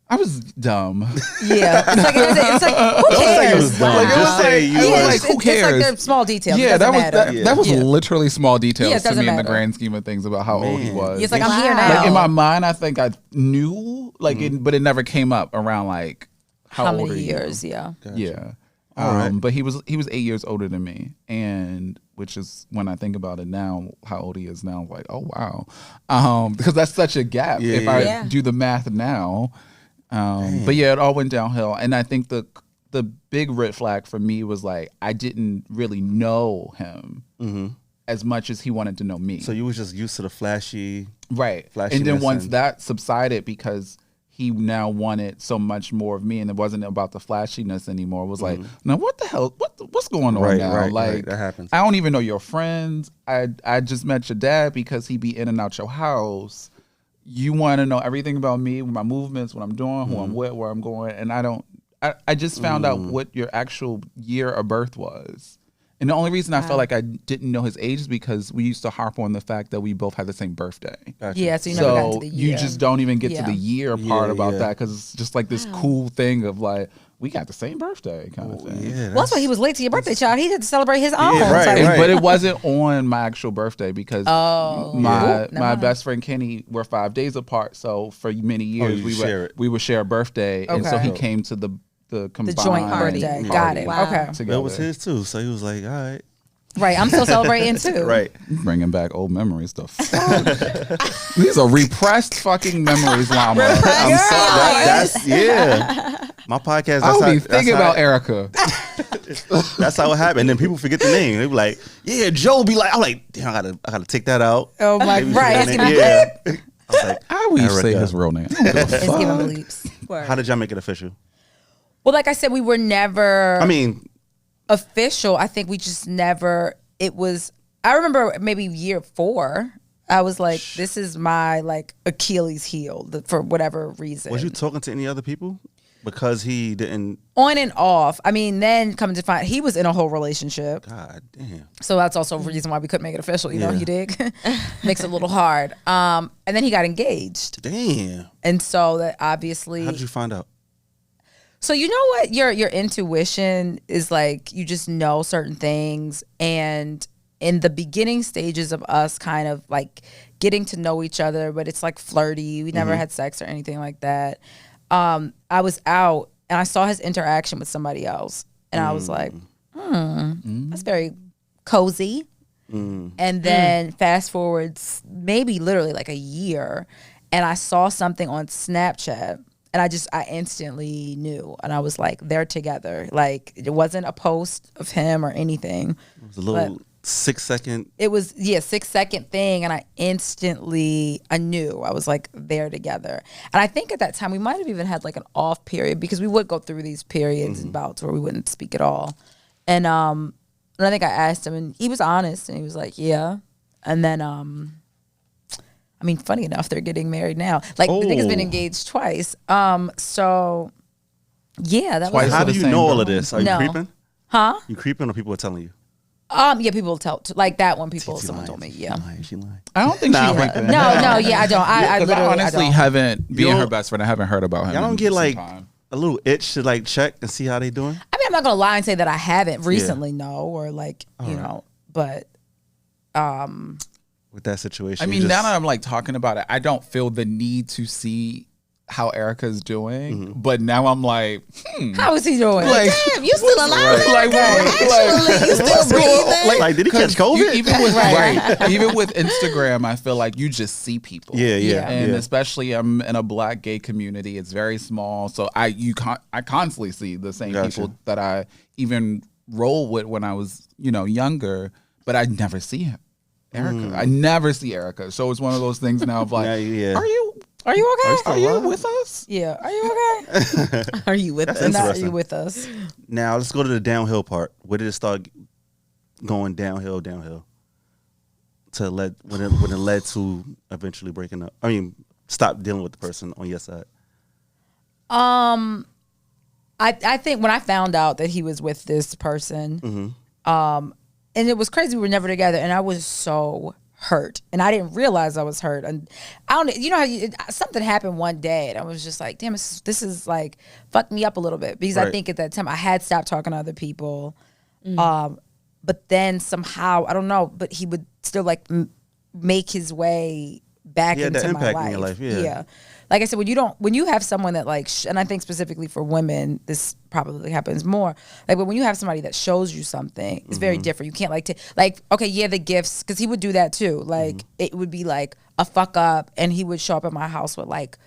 I was dumb. Yeah. It's like who cares? Like, just say you I was Yeah, like, it's who like cares? they're small details. Yeah, It doesn't that was matter. that was Yeah. literally small details Yeah, it to me doesn't in the matter. grand scheme of things about how old he Man. was. It's like I'm here Wow. now. Like in my mind, I think I knew, like, but it never came up around like how How old are many you? years? Yeah. Yeah. All right. But he was 8 years older than me, and which is when I think about it now, how old he is now, I'm like, oh wow, because that's such a gap. Yeah, if yeah, I yeah. do the math now, but yeah, it all went downhill, and I think the big red flag for me was like I didn't really know him as much as he wanted to know me. So you was just used to the flashy. Right. Flashiness And then once and- that subsided, because he now wanted so much more of me, and it wasn't about the flashiness anymore. It was like, now what the hell? What's going on now? Right, that happens. I don't even know your friends. I just met your dad because he be in and out your house. You want to know everything about me, my movements, what I'm doing, who I'm with, where I'm going, and I don't. I just found out what your actual year of birth was. And the only reason I felt like I didn't know his age is because we used to harp on the fact that we both had the same birthday. Gotcha. Yeah, so you never got to the year. You just don't even get to the year part about that because it's just like this cool thing of like, we got the same birthday kind of thing. Well, that's why he was late to your birthday, child. He had to celebrate his own. But it wasn't on my actual birthday because my best friend Kenny, we're 5 days apart. So for many years we would share a birthday, and so he came to the combined joint birthday. Got it. Wow. Okay. That was his too. So he was like, all right. Right. I'm still celebrating too. Right. Bringing back old memories. The fuck? These are repressed fucking memories, Lama. I'm sorry. My podcast. I'll be thinking about Erica. That's how it happened. And then people forget the name. They be like, yeah, Joe be like, I'm like, damn, I gotta take that out. Oh my, right. Yeah. I was like, I always say his real name. It's giving bleeps. How did y'all make it official? Well, like I said, we were never official. I think we just never, it was, I remember maybe year 4, I was like, this is my like Achilles heel for whatever reason. Was you talking to any other people? Because he didn't. On and off. I mean, then coming to find, he was in a whole relationship. God damn. So that's also a reason why we couldn't make it official. You know, you dig? Makes it a little hard. And then he got engaged. Damn. And so that obviously. How did you find out? So you know what? Your intuition is like, you just know certain things. And in the beginning stages of us kind of like getting to know each other, but it's like flirty. We never had sex or anything like that. I was out and I saw his interaction with somebody else. And I was like, that's very cozy. And then fast forwards maybe literally like a year, and I saw something on Snapchat. And I instantly knew. And I was like, they're together. Like, it wasn't a post of him or anything. It was a little 6 second. It was, 6 second thing. And I knew. I was like, they're together. And I think at that time, we might have even had like an off period because we would go through these periods and bouts where we wouldn't speak at all. And I think I asked him, and he was honest. And he was like, yeah. And then, I mean, funny enough, they're getting married now. Like, the nigga's been engaged twice. So, yeah, that was. How do you know all of this? Are you creeping? Huh? You creeping or people are telling you? Yeah, people tell. Like that one, someone told me. Yeah. She lying. I don't think she's like that. No, yeah, I don't. I literally, honestly I haven't, being her best friend, I haven't heard about him. Y'all don't get like a little itch to like check and see how they doing? I mean, I'm not going to lie and say that I haven't recently, no, or like, you know, but. With that situation. I mean, now that I'm like talking about it, I don't feel the need to see how Erica's doing, but now I'm like, how is he doing? Like, damn, you still alive? Like, you still breathing? Like, did he catch COVID? Even with Instagram, I feel like you just see people. Yeah. And especially I'm in a Black gay community. It's very small, so I constantly see the same people that I even roll with when I was younger, but I never see him. Erica. I never see Erica. So it's one of those things now of like, are you okay? Are you with us? Yeah. Are you okay? Are you with us? Not, are you with us? Now let's go to the downhill part. Where did it start going downhill to when it led to eventually breaking up? I mean, stop dealing with the person on your side. I think when I found out that he was with this person, and it was crazy, we were never together, and I was so hurt, and I didn't realize I was hurt. And I don't, how something happened one day, and I was just like, damn, this is like fucked me up a little bit, because I think at that time I had stopped talking to other people, but then somehow I don't know, but he would still like make his way back into my life. In your life. Yeah. Like I said, when you have someone that like, and I think specifically for women, this probably happens more. Like, but when you have somebody that shows you something, it's very different. You can't the gifts, because he would do that too. Like, it would be like a fuck up, and he would show up at my house with like,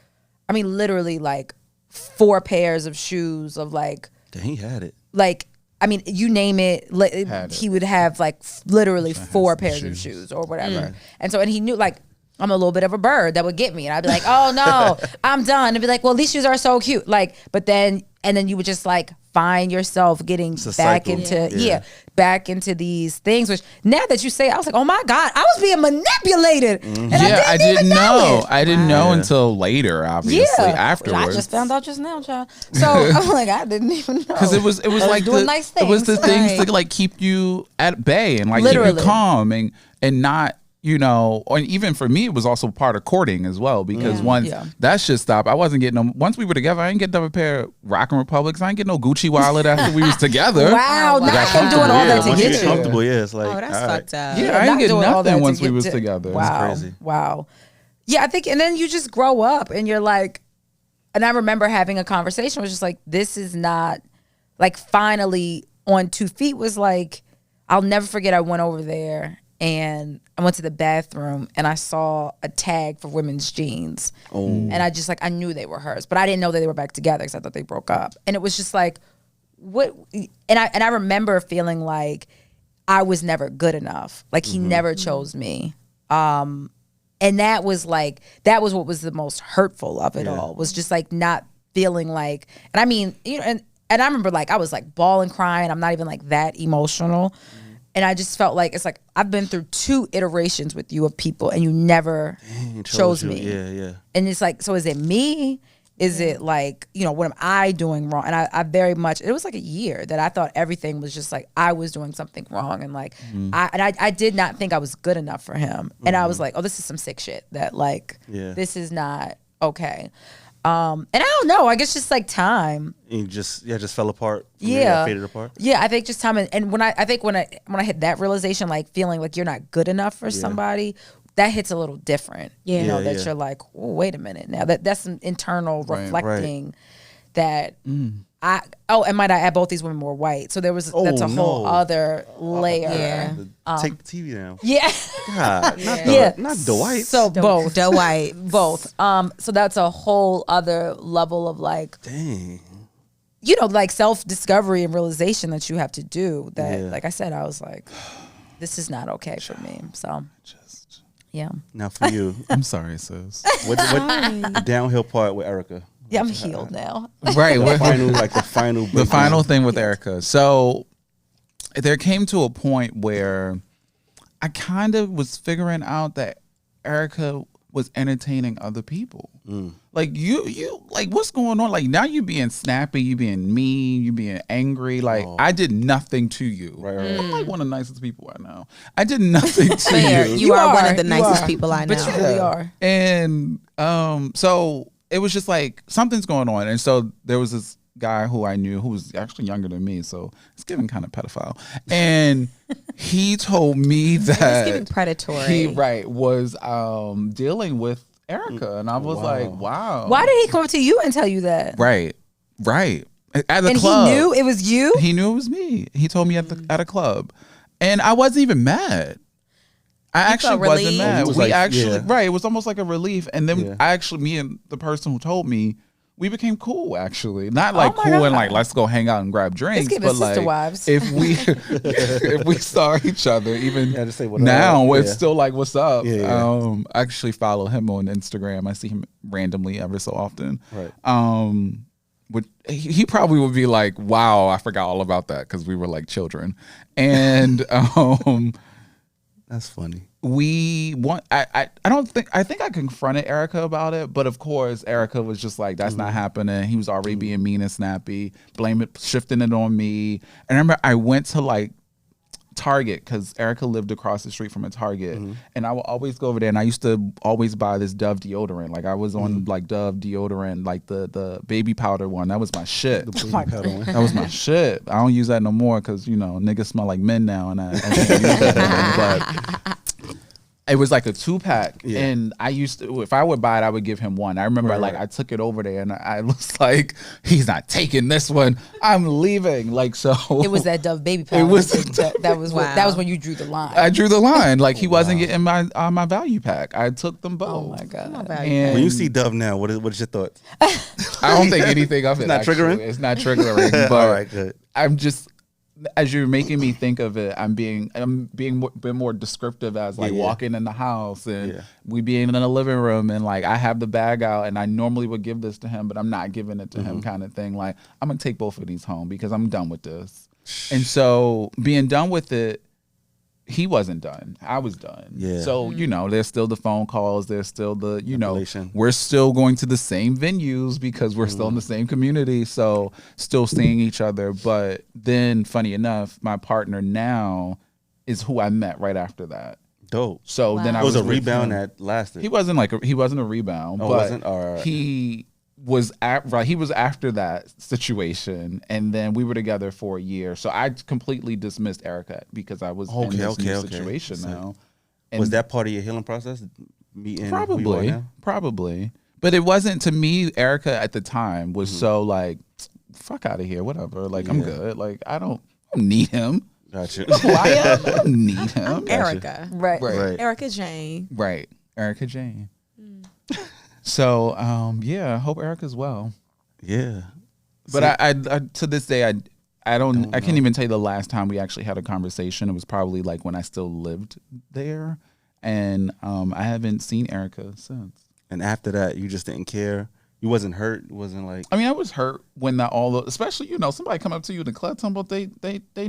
I mean, literally like 4 pairs of shoes of like. Dang, he had it. Like, I mean, you name it, he would have like literally 4 pairs of shoes or whatever. And so, and he knew like, I'm a little bit of a bird that would get me. And I'd be like, oh no, I'm done. And be like, well, these shoes are so cute. Like, but then you would just like find yourself getting back into, back into these things, which now that you say it, I was like, oh my God, I was being manipulated. And I didn't know. I didn't know Yeah. until later, obviously, afterwards. I just found out just now, child. So I'm like, I didn't even know. Because it was like doing nice it was the things. things to like keep you at bay and like keep Literally. you calm and not, you know, and even for me, it was also part of courting as well, because once that shit stopped, I wasn't getting them. Once we were together, I ain't get them a pair of Rockin' Republics. I ain't get no Gucci wallet after we was together. Wow, not him doing all that to once you get get you. comfortable, it's like, Oh, that's all right. fucked up. Yeah, I not ain't get doing all that nothing to once we get was to- together. Wow. It's crazy. Wow. Yeah, I think, and then you just grow up and you're like, and I remember having a conversation, was just like, this is not, like finally on 2 feet was like, I'll never forget I went over there and I went to the bathroom and I saw a tag for women's jeans. And I just like, I knew they were hers, but I didn't know that they were back together because I thought they broke up. And it was just like, what? And I remember feeling like I was never good enough. Like he never chose me. And that was what was the most hurtful of it all, was just like not feeling like, and I mean, you know, and I remember like I was like bawling, crying. I'm not even like that emotional. And I just felt like, it's like, I've been through 2 iterations with you of people and you never chose you. me. Yeah. And it's like, so is it me? Is it like, you know, what am I doing wrong? And I very much, it was like a year that I thought everything was just like, I was doing something wrong. And like, I did not think I was good enough for him. And I was like, oh, this is some sick shit that like, this is not okay. And I don't know, I guess just like time. And you just fell apart. Faded apart. Yeah, I think just time. And when I hit that realization, like feeling like you're not good enough for somebody, that hits a little different. You know, that you're like, oh, wait a minute now. That's some internal reflecting that and might I add, both these women were white. So there was, that's a whole other layer. Take the TV down. Yeah. God, not the white. So both. The white. Both. So that's a whole other level of like, Dang. you know, like self-discovery and realization that you have to do that. Like I said, I was like, this is not okay for me. So yeah. Now for you, I'm sorry, sis. what the downhill part with Erica? Yeah, I'm healed now. Right. The The final thing with Erica. So there came to a point where I kind of was figuring out that Erica was entertaining other people. Like you like, what's going on? Like now you being snappy, you being mean, you being angry. Like I did nothing to you. Right. I'm like one of the nicest people I know. I did nothing to Fair. you. You are one of the You nicest are. people I know. But you really are. And so it was just like something's going on. And so there was this guy who I knew who was actually younger than me, so it's giving kind of pedophile. And he told me that It's giving predatory. he was dealing with Erica, and I was like, wow. Why did he come up to you and tell you that? Right. At the And club. he knew it was you? He knew it was me. He told me at a club, and I wasn't even mad. I actually felt wasn't relieved? mad. It was We like, actually, yeah. it was almost like a relief. And then me and the person who told me, we became cool. Actually, not like my cool God. and like let's go hang out and grab drinks, giving but sister like wives. if we saw each other, even just say what now, up. it's Yeah. still like what's up. Yeah. I actually follow him on Instagram. I see him randomly every so often. Right. He probably would be like, wow, I forgot all about that because we were like children. And That's funny. I think I confronted Erica about it, but of course Erica was just like, that's not happening. He was already being mean and snappy, shifting it on me. And I remember I went to like Target because Erica lived across the street from a Target, and I would always go over there, and I used to always buy this Dove deodorant. Like I was on like Dove deodorant, like the baby powder one. That was my shit. That was my shit. I don't use that no more because you know niggas smell like men now, and I can't use that no more. But it was like a 2-pack, and I used to, if I would buy it, I would give him one. I remember I took it over there, and I was like, he's not taking this one. I'm leaving. Like so. It was that Dove baby powder. It was that was when you drew the line. I drew the line. Like he wasn't getting my value pack. I took them both. Oh my God. And When you see Dove now, what is your thoughts? I don't think anything of it. not actually. triggering? It's not triggering. But All right, good. I'm just as you're making me think of it, I'm being been more descriptive as like walking in the house and we being in the living room and like I have the bag out and I normally would give this to him, but I'm not giving it to him kind of thing. Like I'm gonna take both of these home because I'm done with this. And so being done with it, he wasn't done. I was done. Yeah. So, there's still the phone calls. There's still the, we're still going to the same venues because we're still in the same community. So still seeing each other. But then, funny enough, my partner now is who I met right after that. Dope. So then I was a rebound that lasted. He wasn't a rebound. Oh, but wasn't? All right. He was he was after that situation, and then we were together for a year. So I completely dismissed Erica because I was in this new situation now. And was that part of your healing process? Meeting probably, but it wasn't. To me, Erica at the time was so like, fuck out of here, whatever. Like I'm good. Like I don't need him. Gotcha. I don't need him. I'm Erica. Right. Erica Jane. Right. Erica Jane. So, I hope Erica's well. Yeah. But I to this day, I can't even tell you the last time we actually had a conversation. It was probably like when I still lived there. And I haven't seen Erica since. And after that, you just didn't care? You wasn't hurt? It wasn't like... I mean, I was hurt when especially, somebody come up to you in the club talking about they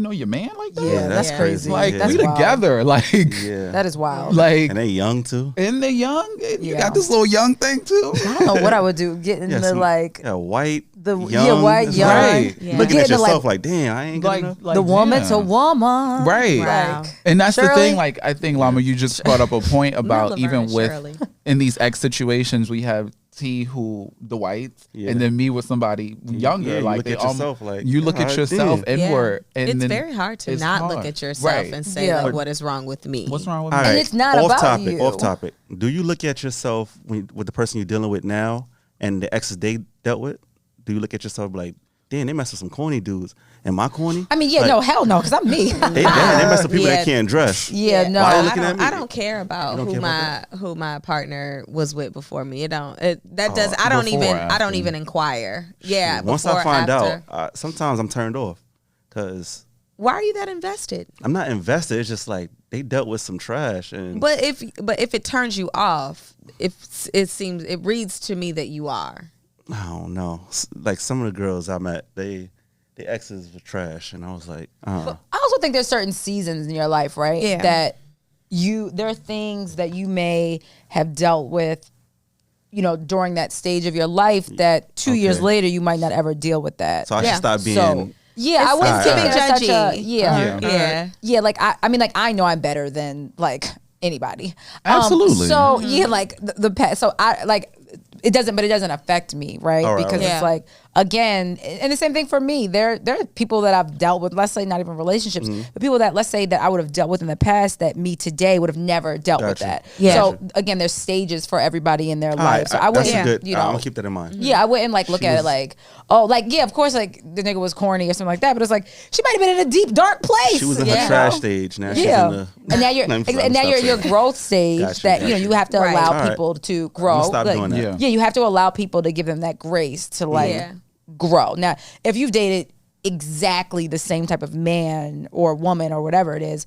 know your man like that. Yeah, that's crazy. Like, that's we wild. Together. Like, that is wild. Like, and they young too? And they young. And you got this little young thing too. I don't know what I would do. Get in the like... Yeah, white, young. Young. Right. Yeah. Looking at yourself like, damn, I ain't good enough. The woman to woman. Right. Wow. And that's Shirley? the thing. Like, I think, Lama, you just brought up a point about even with... In these ex situations, we have T who the whites and then me with somebody younger. You like look they at yourself like you look at yourself inward. And it's then very hard to not look at yourself and say like, what is wrong with me? What's wrong with me? And it's not about you. Off topic. Do you look at yourself with the person you're dealing with now and the exes they dealt with? Do you look at yourself like, damn, they mess with some corny dudes? Am I corny? I mean, no, hell no, because I'm me. They mess with people that can't dress. Yeah, no. I don't care about who my partner was with before me. I don't even inquire. Yeah. Once I find out, sometimes I'm turned off because. Why are you that invested? I'm not invested. It's just like they dealt with some trash. But if it turns you off, if it reads to me that you are. I don't know. Like some of the girls I met, the exes were trash, and I was like, I also think there's certain seasons in your life, right? Yeah. That there are things that you may have dealt with, during that stage of your life that 2 years later you might not ever deal with that. So I should stop being. I wouldn't keep it judgy. Yeah. Like I mean, like I know I'm better than like anybody. Absolutely. So like the past. So I like. It doesn't affect me, right? Because it's like, again, and the same thing for me. There are people that I've dealt with, let's say not even relationships, but people that, let's say that I would have dealt with in the past that me today would have never dealt with that. Yeah. So again, there's stages for everybody in their life. So I wouldn't, I'm gonna keep that in mind. Yeah, I wouldn't like look at it like, of course, like the nigga was corny or something like that. But it's like she might have been in a deep dark place. She was in her trash stage. Now she's in the and now you're your growth stage that you have to allow people to grow. Stop doing that. Yeah, you have to allow people to give them that grace to grow. Now, if you've dated exactly the same type of man or woman or whatever it is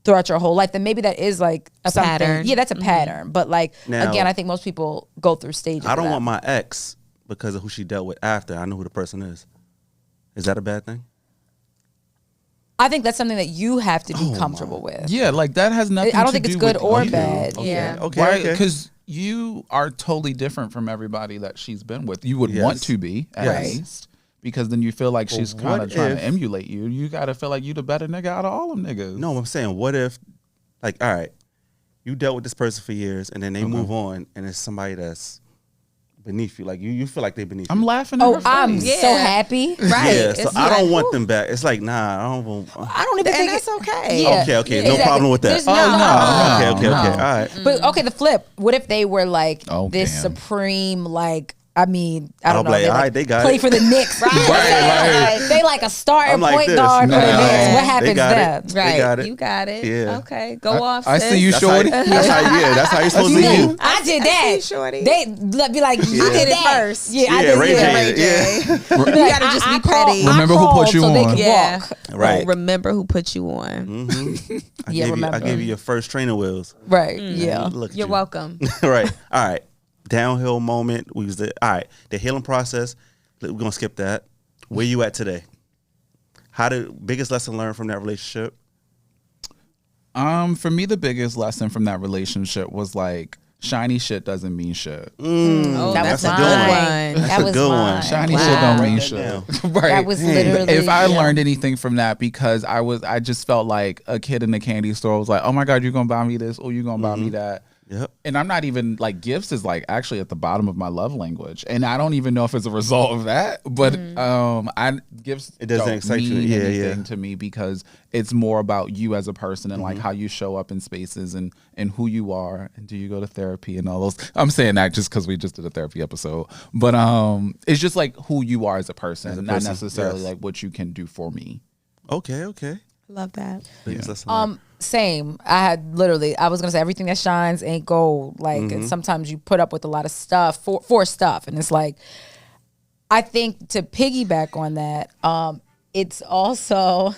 throughout your whole life, then maybe that is like a pattern. Yeah, that's a pattern. But like, now, again, I think most people go through stages. I don't want my ex because of who she dealt with after I know who the person is. Is that a bad thing? I think that's something that you have to be comfortable with. Yeah, like that has nothing to do with I don't think it's good or bad. Okay. Yeah. Okay. Because you are totally different from everybody that she's been with. You would want to be, at least. Because then you feel like she's kind of trying to emulate you. You got to feel like you the better nigga out of all them niggas. No, I'm saying, what if, like, all right, you dealt with this person for years and then they move on and it's somebody that's beneath you. Like, you feel like they're beneath you. I'm laughing at her face. I'm so happy. Right. Yeah, so I don't want them back. It's like, nah, I don't even think that's okay. Yeah. Okay. No problem with that. No. Okay. All right. But okay, the flip. What if they were like this supreme, like, I mean, I don't know. like, They, all right, they got play it. for the Knicks. Right. They like a starting I'm like point this. guard for the No. Knicks. What They happens got then? it. Right. They got it. You got it. Yeah. Okay. Go off. I sis. see you, shorty. That's how you're supposed to You be. I did I that. see, shorty. They be like, you I did it that. first. Yeah, I Yeah, did Ray it. J. Yeah. You gotta just be petty. Remember who put you so they on. can Yeah. walk. Right. Remember who put you on. Mm-hmm. Yeah, I remember. gave you your first trainer wheels. Right. Yeah. Look at You're you. welcome. Right. All right. Downhill moment. We was all right. The healing process. We're gonna skip that. Where you at today? Biggest lesson learned from that relationship? For me, the biggest lesson from that relationship was like shiny shit doesn't mean shit. Oh, That that's was a mine. good one. That That's a was good one. mine. Shiny Wow. shit don't mean Write shit. that Right. That was literally. If I yeah. learned anything from that, because I just felt like a kid in the candy store was like, oh my God, you're gonna buy me this, or you're gonna buy me that. Yep. And I'm not even like, gifts is like actually at the bottom of my love language, and I don't even know if it's a result of that. But gifts It doesn't don't excite you. mean Yeah, anything yeah. to me, because it's more about you as a person and like how you show up in spaces and who you are, and do you go to therapy and all those. I'm saying that just because we just did a therapy episode, but it's just like who you are as a person, As a not person, necessarily yes. like what you can do for me. Okay. Love that. Biggest lesson learned. Same. I was gonna say everything that shines ain't gold. Like and sometimes you put up with a lot of stuff for stuff, and it's like, I think to piggyback on that, it's also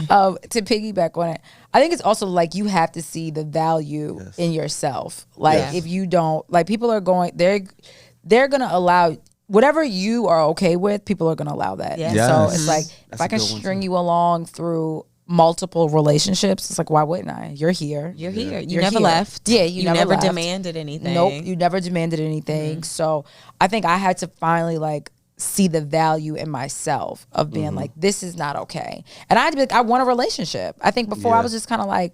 to piggyback on it. I think it's also like you have to see the value in yourself. Like Yes. if you don't, like people are going, they're gonna allow whatever you are okay with. People are gonna allow that. Yes. So Yes. it's like That's if I a can good one, string too. you along through multiple relationships, it's like, why wouldn't I? You're here. You're here. You You're never here. left. Yeah, you never left. demanded anything. Nope, you never demanded anything. So I think I had to finally like see the value in myself of being like, this is not okay. And I had to be like, I want a relationship. I think before I was just kind of like,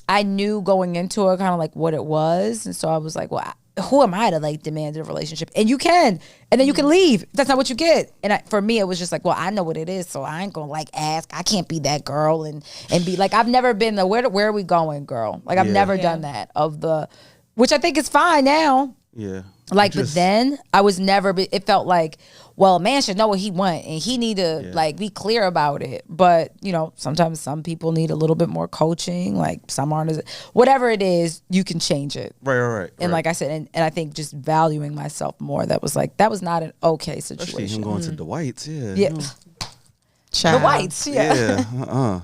I knew going into it kind of like what it was. And so I was like, well, who am I to like demand a relationship? And you can, and then you can leave. That's not what you get. And for me, it was just like, well, I know what it is, so I ain't gonna like ask. I can't be that girl and be like, I've never been the where are we going, girl? Like I've never done that which I think is fine now. Yeah. Like, but then I was never. It felt like, well, a man should know what he want, and he need to like be clear about it. But sometimes some people need a little bit more coaching. Like some aren't as whatever it is, you can change it. Right. And like I said, and I think just valuing myself more. That was not an okay Especially situation. him going to the whites. Yeah. Yeah, No. the whites. Yeah. Yeah.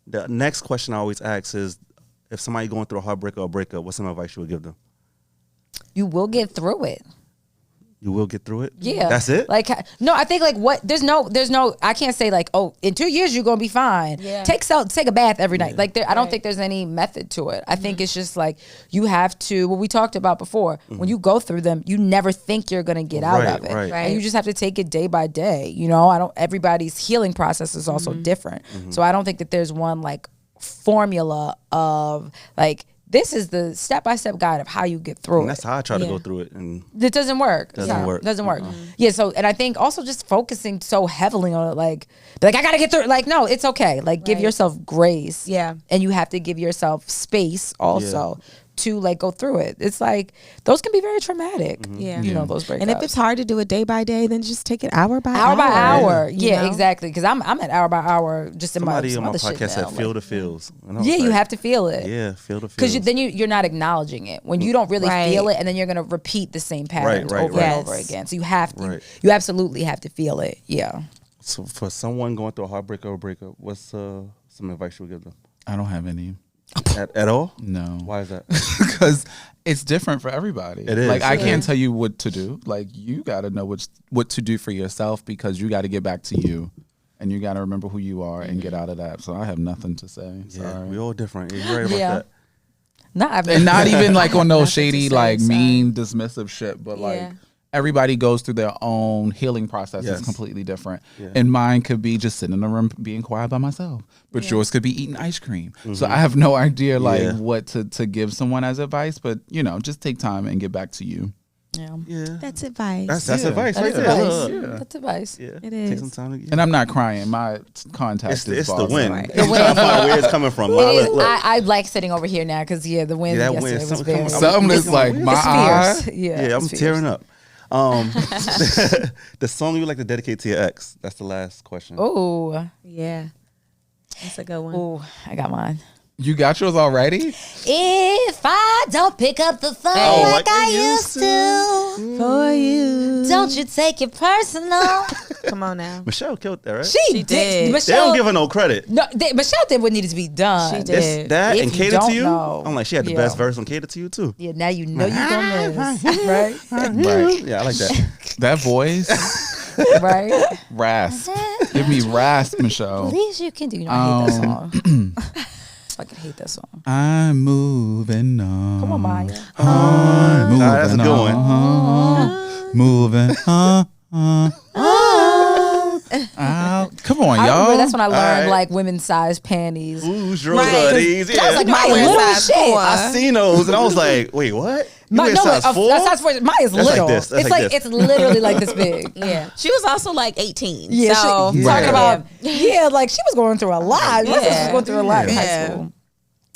The next question I always ask is, if somebody going through a heartbreak or a breakup, what's some advice you would give them? You will get through it. You will get through it? Yeah. That's it? Like, no, I think like there's no, I can't say like, oh, in 2 years you're going to be fine. Yeah. Take a bath every night. Like I don't think there's any method to it. I think it's just like, you have to, what we talked about before, when you go through them, you never think you're going to get out of it. Right. And you just have to take it day by day. Everybody's healing process is also different. So I don't think that there's one like formula of like, this is the step-by-step guide of how you get through And that's it. how I try to go through it. And It doesn't work. Doesn't work. Doesn't work. Yeah. So, and I think also just focusing so heavily on it, like I gotta get through it. Like, no, it's okay. Like, give yourself grace. Yeah. And you have to give yourself space also to like go through it. It's like those can be very traumatic. Yeah. Those breakups. And if it's hard to do it day by day, then just take it hour by hour by hour, you yeah, know? exactly. Because I'm at hour by hour just in somebody my on my other shit podcast said, now. feel Like, the feels. And I was yeah, you like, have to feel it. Yeah, feel the feels. Because then you're not acknowledging it. When you don't really Right. feel it, and then you're going to repeat the same patterns Right, over right. and over Yes. again. So you have to, Right. you absolutely have to feel it. Yeah. So for someone going through a heartbreak or a breakup, what's some advice you would give them? I don't have any. At all? No. Why is that? Because it's different for everybody. It is. Like I Yeah. can't tell you what to do. Like you got to know what to do for yourself, because you got to get back to you, and you got to remember who you are and get out of that. So I have nothing to say. Yeah, Sorry. we all different. You're right about Yeah. that. And not even like on those Nothing to shady, say, like sorry. mean, dismissive shit, but like Yeah. everybody goes through their own healing process. Yes. It's completely different. Yeah. And mine could be just sitting in a room being quiet by myself, but yours could be eating ice cream. So I have no idea like Yeah. what to give someone as advice, but just take time and get back to you. Yeah. Yeah. That's advice. That's advice That right is there. advice. Look. That's advice. Yeah. It Take is. some time to get And I'm not crying. My contact It's is the boss. win. Right. The win. I'm trying to find where it's coming from. It Look, is, look. I like sitting over here now because the wind Yeah, that yesterday wind, was something very coming- Something is like my eye. fierce. Yeah, Yeah, I'm it's fierce. tearing up. The song you would like to dedicate to your ex. That's the last question. Oh, Yeah. That's a good one. oh, I got mine. You got yours already? If I don't pick up the phone like I used to, For you. don't you take it personal. Come on now. Michelle killed that, right? She did. did. They Michelle, don't give her no credit. no, Michelle did what needed to be done. She This, did. that If and you Cater don't to You. know. I'm like, she had the Yeah. best verse on Cater to You too. Yeah, now you know you're gonna miss, right? Right. Yeah, I like that. That voice, Right? rasp. Give me rasp, Michelle. Please, you can do. You know, I hate that song. I fucking hate that song. I'm moving on. Come on, Maya. I'm moving that's a good one. on. Moving on. Come on, I y'all. remember that's when I learned Alright. like women's size panties. Ooh, drill Right. hoodies. I was like, Yeah. Maya, wear little size shit. 4. I seen those and I was like, wait, what? You wear No, size 4? that's size 4. Maya's That's like little. this. That's It's like like this. it's literally like this big. Yeah. She was also like 18. Yeah, so she, Right. talking about like she was going through a lot. My sister was going through a lot in high Yeah. school.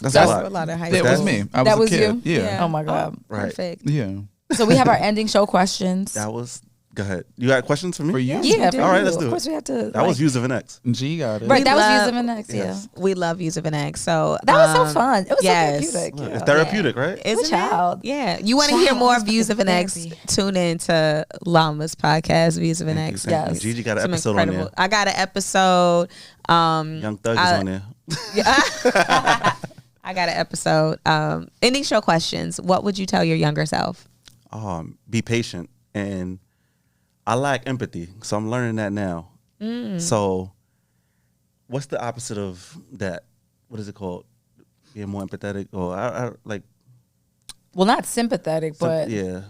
That's That's a a lot. lot of high That school. was me. I was That a was kid. you? Yeah. Oh my god. Right. Perfect. Yeah. So we have our ending show questions. That was. Go ahead. You got questions for me? For you? Yeah. do. for All right, you. let's do Of it. course, we have to. That was Views of an Ex. G got it. right. We That was love- using the next. Yeah. Yes. We love Use of an X. So That was so fun. It was yes. so therapeutic. Look, Yeah. it's therapeutic, right? Isn't child. it? Yeah. You want to hear Child, more it's Views of an X? therapy. Tune in to Llama's podcast, Views of an Thank you, X. thank you. Yes. Gigi got an Some episode on incredible. there. I got an episode. Young Thug is on there. I got an episode. Ending show questions. What would you tell your younger self? Be patient, and I lack empathy, so I'm learning that now. So, what's the opposite of that? What is it called? Being more empathetic, or I like. Well, not sympathetic, but yeah,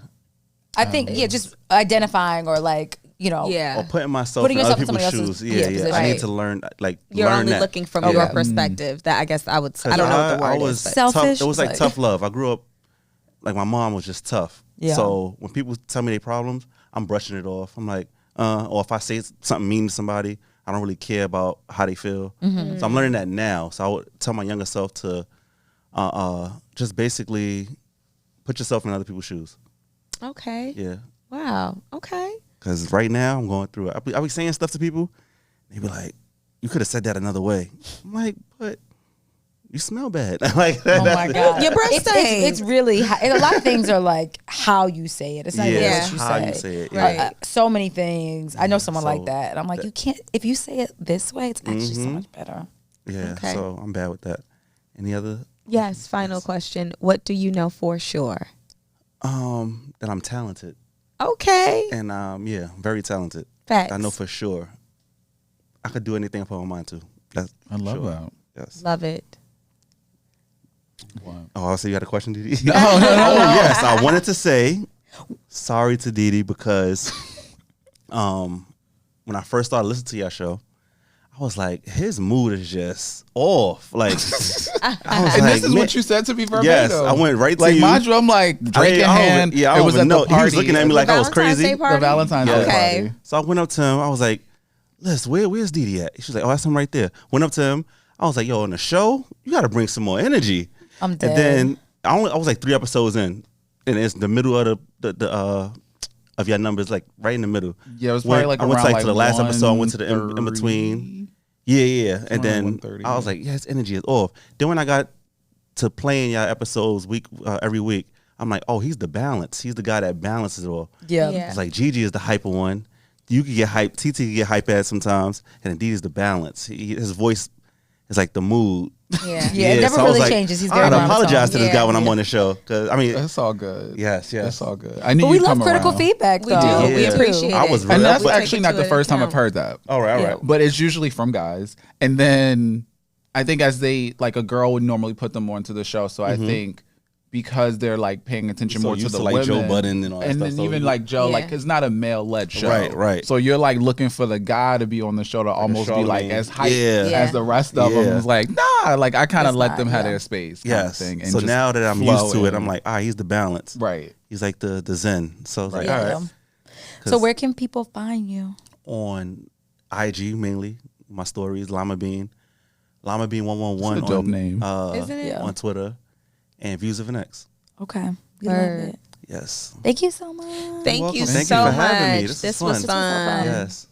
I think just identifying or like or putting myself Putting in yourself other in somebody people's else's shoes. Yeah, position. I need Right. to learn, like, You're learn only that. looking from Yeah. your perspective. That I guess I would. I 'Cause don't know what the I word was is. But Selfish? Tough. It was like Like- tough love. I grew up like my mom was just tough. Yeah. So when people tell me their problems, I'm brushing it off. I'm like, or if I say something mean to somebody, I don't really care about how they feel. Mm-hmm. So I'm learning that now. So I would tell my younger self to just basically put yourself in other people's shoes. okay. Yeah. Wow. Okay. Because right now I'm going through it. I be saying stuff to people. They be like, you could have said that another way. I'm like, but you smell bad. Like, oh my god, Your breath stains. It's really and a lot of things are like how you say it. It's not even Yeah, what you how say. you say it, yeah. Right. So many things. I know someone like so that, and I'm like, you can't. If you say it this way, it's actually so much better. yeah. Okay. So I'm bad with that. Any other? Yes. Final question. What do you know for sure? That I'm talented. Okay. And yeah, very talented. Facts. I know for sure. I could do anything I put my mind to. That's I love sure. that. Yes. Love it. What? Oh, so you had a question, Didi? No. Oh yes, I wanted to say sorry to Didi because when I first started listening to your show, I was like, his mood is just off. Like, I was And like, this is man- what you said to me verbatim. Yes, I went right to like you. mind you, I'm like Drake in hand. Yeah, I it don't was even at know. the party. He was looking at me like I was Valentine's crazy. Day party? the Valentine's Day Okay. party. So I went up to him. I was like, Liz, where's Didi at? She was like, oh, that's him right there. Went up to him. I was like, yo, on the show, you got to bring some more energy. I'm dead. And then I was like 3 episodes in, and it's the middle of the of your numbers, like right in the middle. Yeah, it was probably like I went around to, to the last episode. I went to the in 1:30. between. Yeah. And then 1:30, I was like, yeah, his energy is off. Then when I got to playing your episodes every week, I'm like, oh, he's the balance. He's the guy that balances it all. Yeah. Yeah. It's like Gigi is the hyper one. You could get hype. TT could get hype at sometimes, and then D is the balance. His voice is like the mood. Yeah. Yeah, it never so I was really like, changes. He's I very gotta monotone. apologize to this Yeah, guy when I'm yeah. on the show because I mean, That's all good. yes, That's all good. I knew But we you'd love come critical around. feedback, We though. do. Yeah. We appreciate it. I was And really- that's but- actually not the first time I've heard that. all right, Yeah. But it's usually from guys. And then I think as they, like a girl would normally put them more into the show. So I think because they're like paying attention So more to used the to, like, women. Joe Budden and all that and stuff, then so even you- like Joe, Yeah. like it's not a male led show. Right. So you're like looking for the guy to be on the show to almost be like Charlamagne. as hype Yeah. Yeah. as the rest of Yeah. them. It's like, nah, like I kind of It's let not, them have yeah. their space. kind of Yes. thing, and So just now that I'm flow used to it, in. I'm like, he's the balance. right. He's like the zen. So I was like, Right. all right. So where can people find you? On IG mainly, my stories, Lama Bean 111 That's a dope on name. Isn't it? Yeah. on Twitter, and Views of an X. Okay. We love Word. it. Yes. Thank you so much. Thank welcome. you Thank so you for much. having me. This This was was fun. fun. Yes.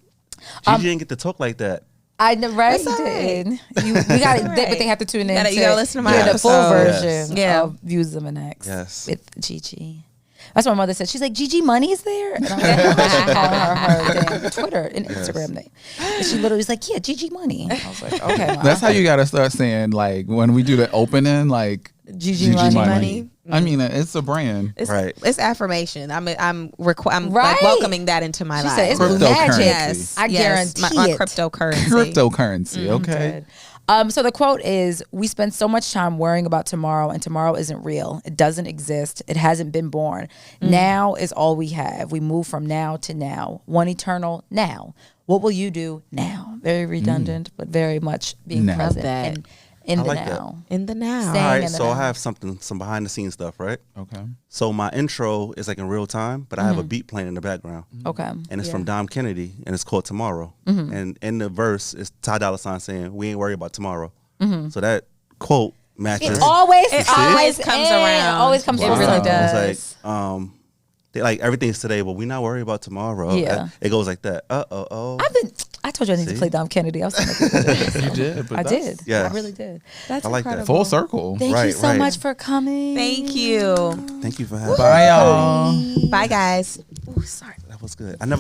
Gigi didn't get to talk like that. I know, right? That's all right. We got it, All but right. they have to tune in. You gotta listen to my hear the full episode. version Yes. of Views of an Ex Yes. with Gigi. That's what my mother said. She's like, Gigi Money's there? And I was like, she called her damn Twitter and Instagram name. And she literally was like, yeah, Gigi Money. I was like, okay. Mom. That's how you gotta start saying, like, when we do the opening, like Gigi Money. I mean, it's a brand. It's, Right. It's affirmation. I'm Right. like welcoming that into my She life. said it's blue magic. Yes. I yes. guarantee my it. cryptocurrency. Cryptocurrency, okay. So the quote is, we spend so much time worrying about tomorrow, and tomorrow isn't real. It doesn't exist. It hasn't been born. Now is all we have. We move from now to now. One eternal now. What will you do now? Very redundant, but very much being Now. present That. and in I the like that. now. In the now. Staying All right, in the so I now. have some behind the scenes stuff, right? Okay. So my intro is like in real time, but I have a beat playing in the background. Okay. And it's from Dom Kennedy, and it's called Tomorrow. And in the verse, it's Ty Dolla $ign saying, "We ain't worried about tomorrow." So that quote matches. It always comes around. Always comes It full really circle. does. It's like, they like everything's today, but we're not worried about tomorrow. Yeah. It goes like that. Oh. I told you I need to See? play Dom Kennedy. I was saying You did, but I that's- did. Yes. I really did. That's I like that. Full circle. Thank you Right, so right. much for coming. Thank you. Thank you for having me. Bye, y'all. Bye, guys. That was good. I never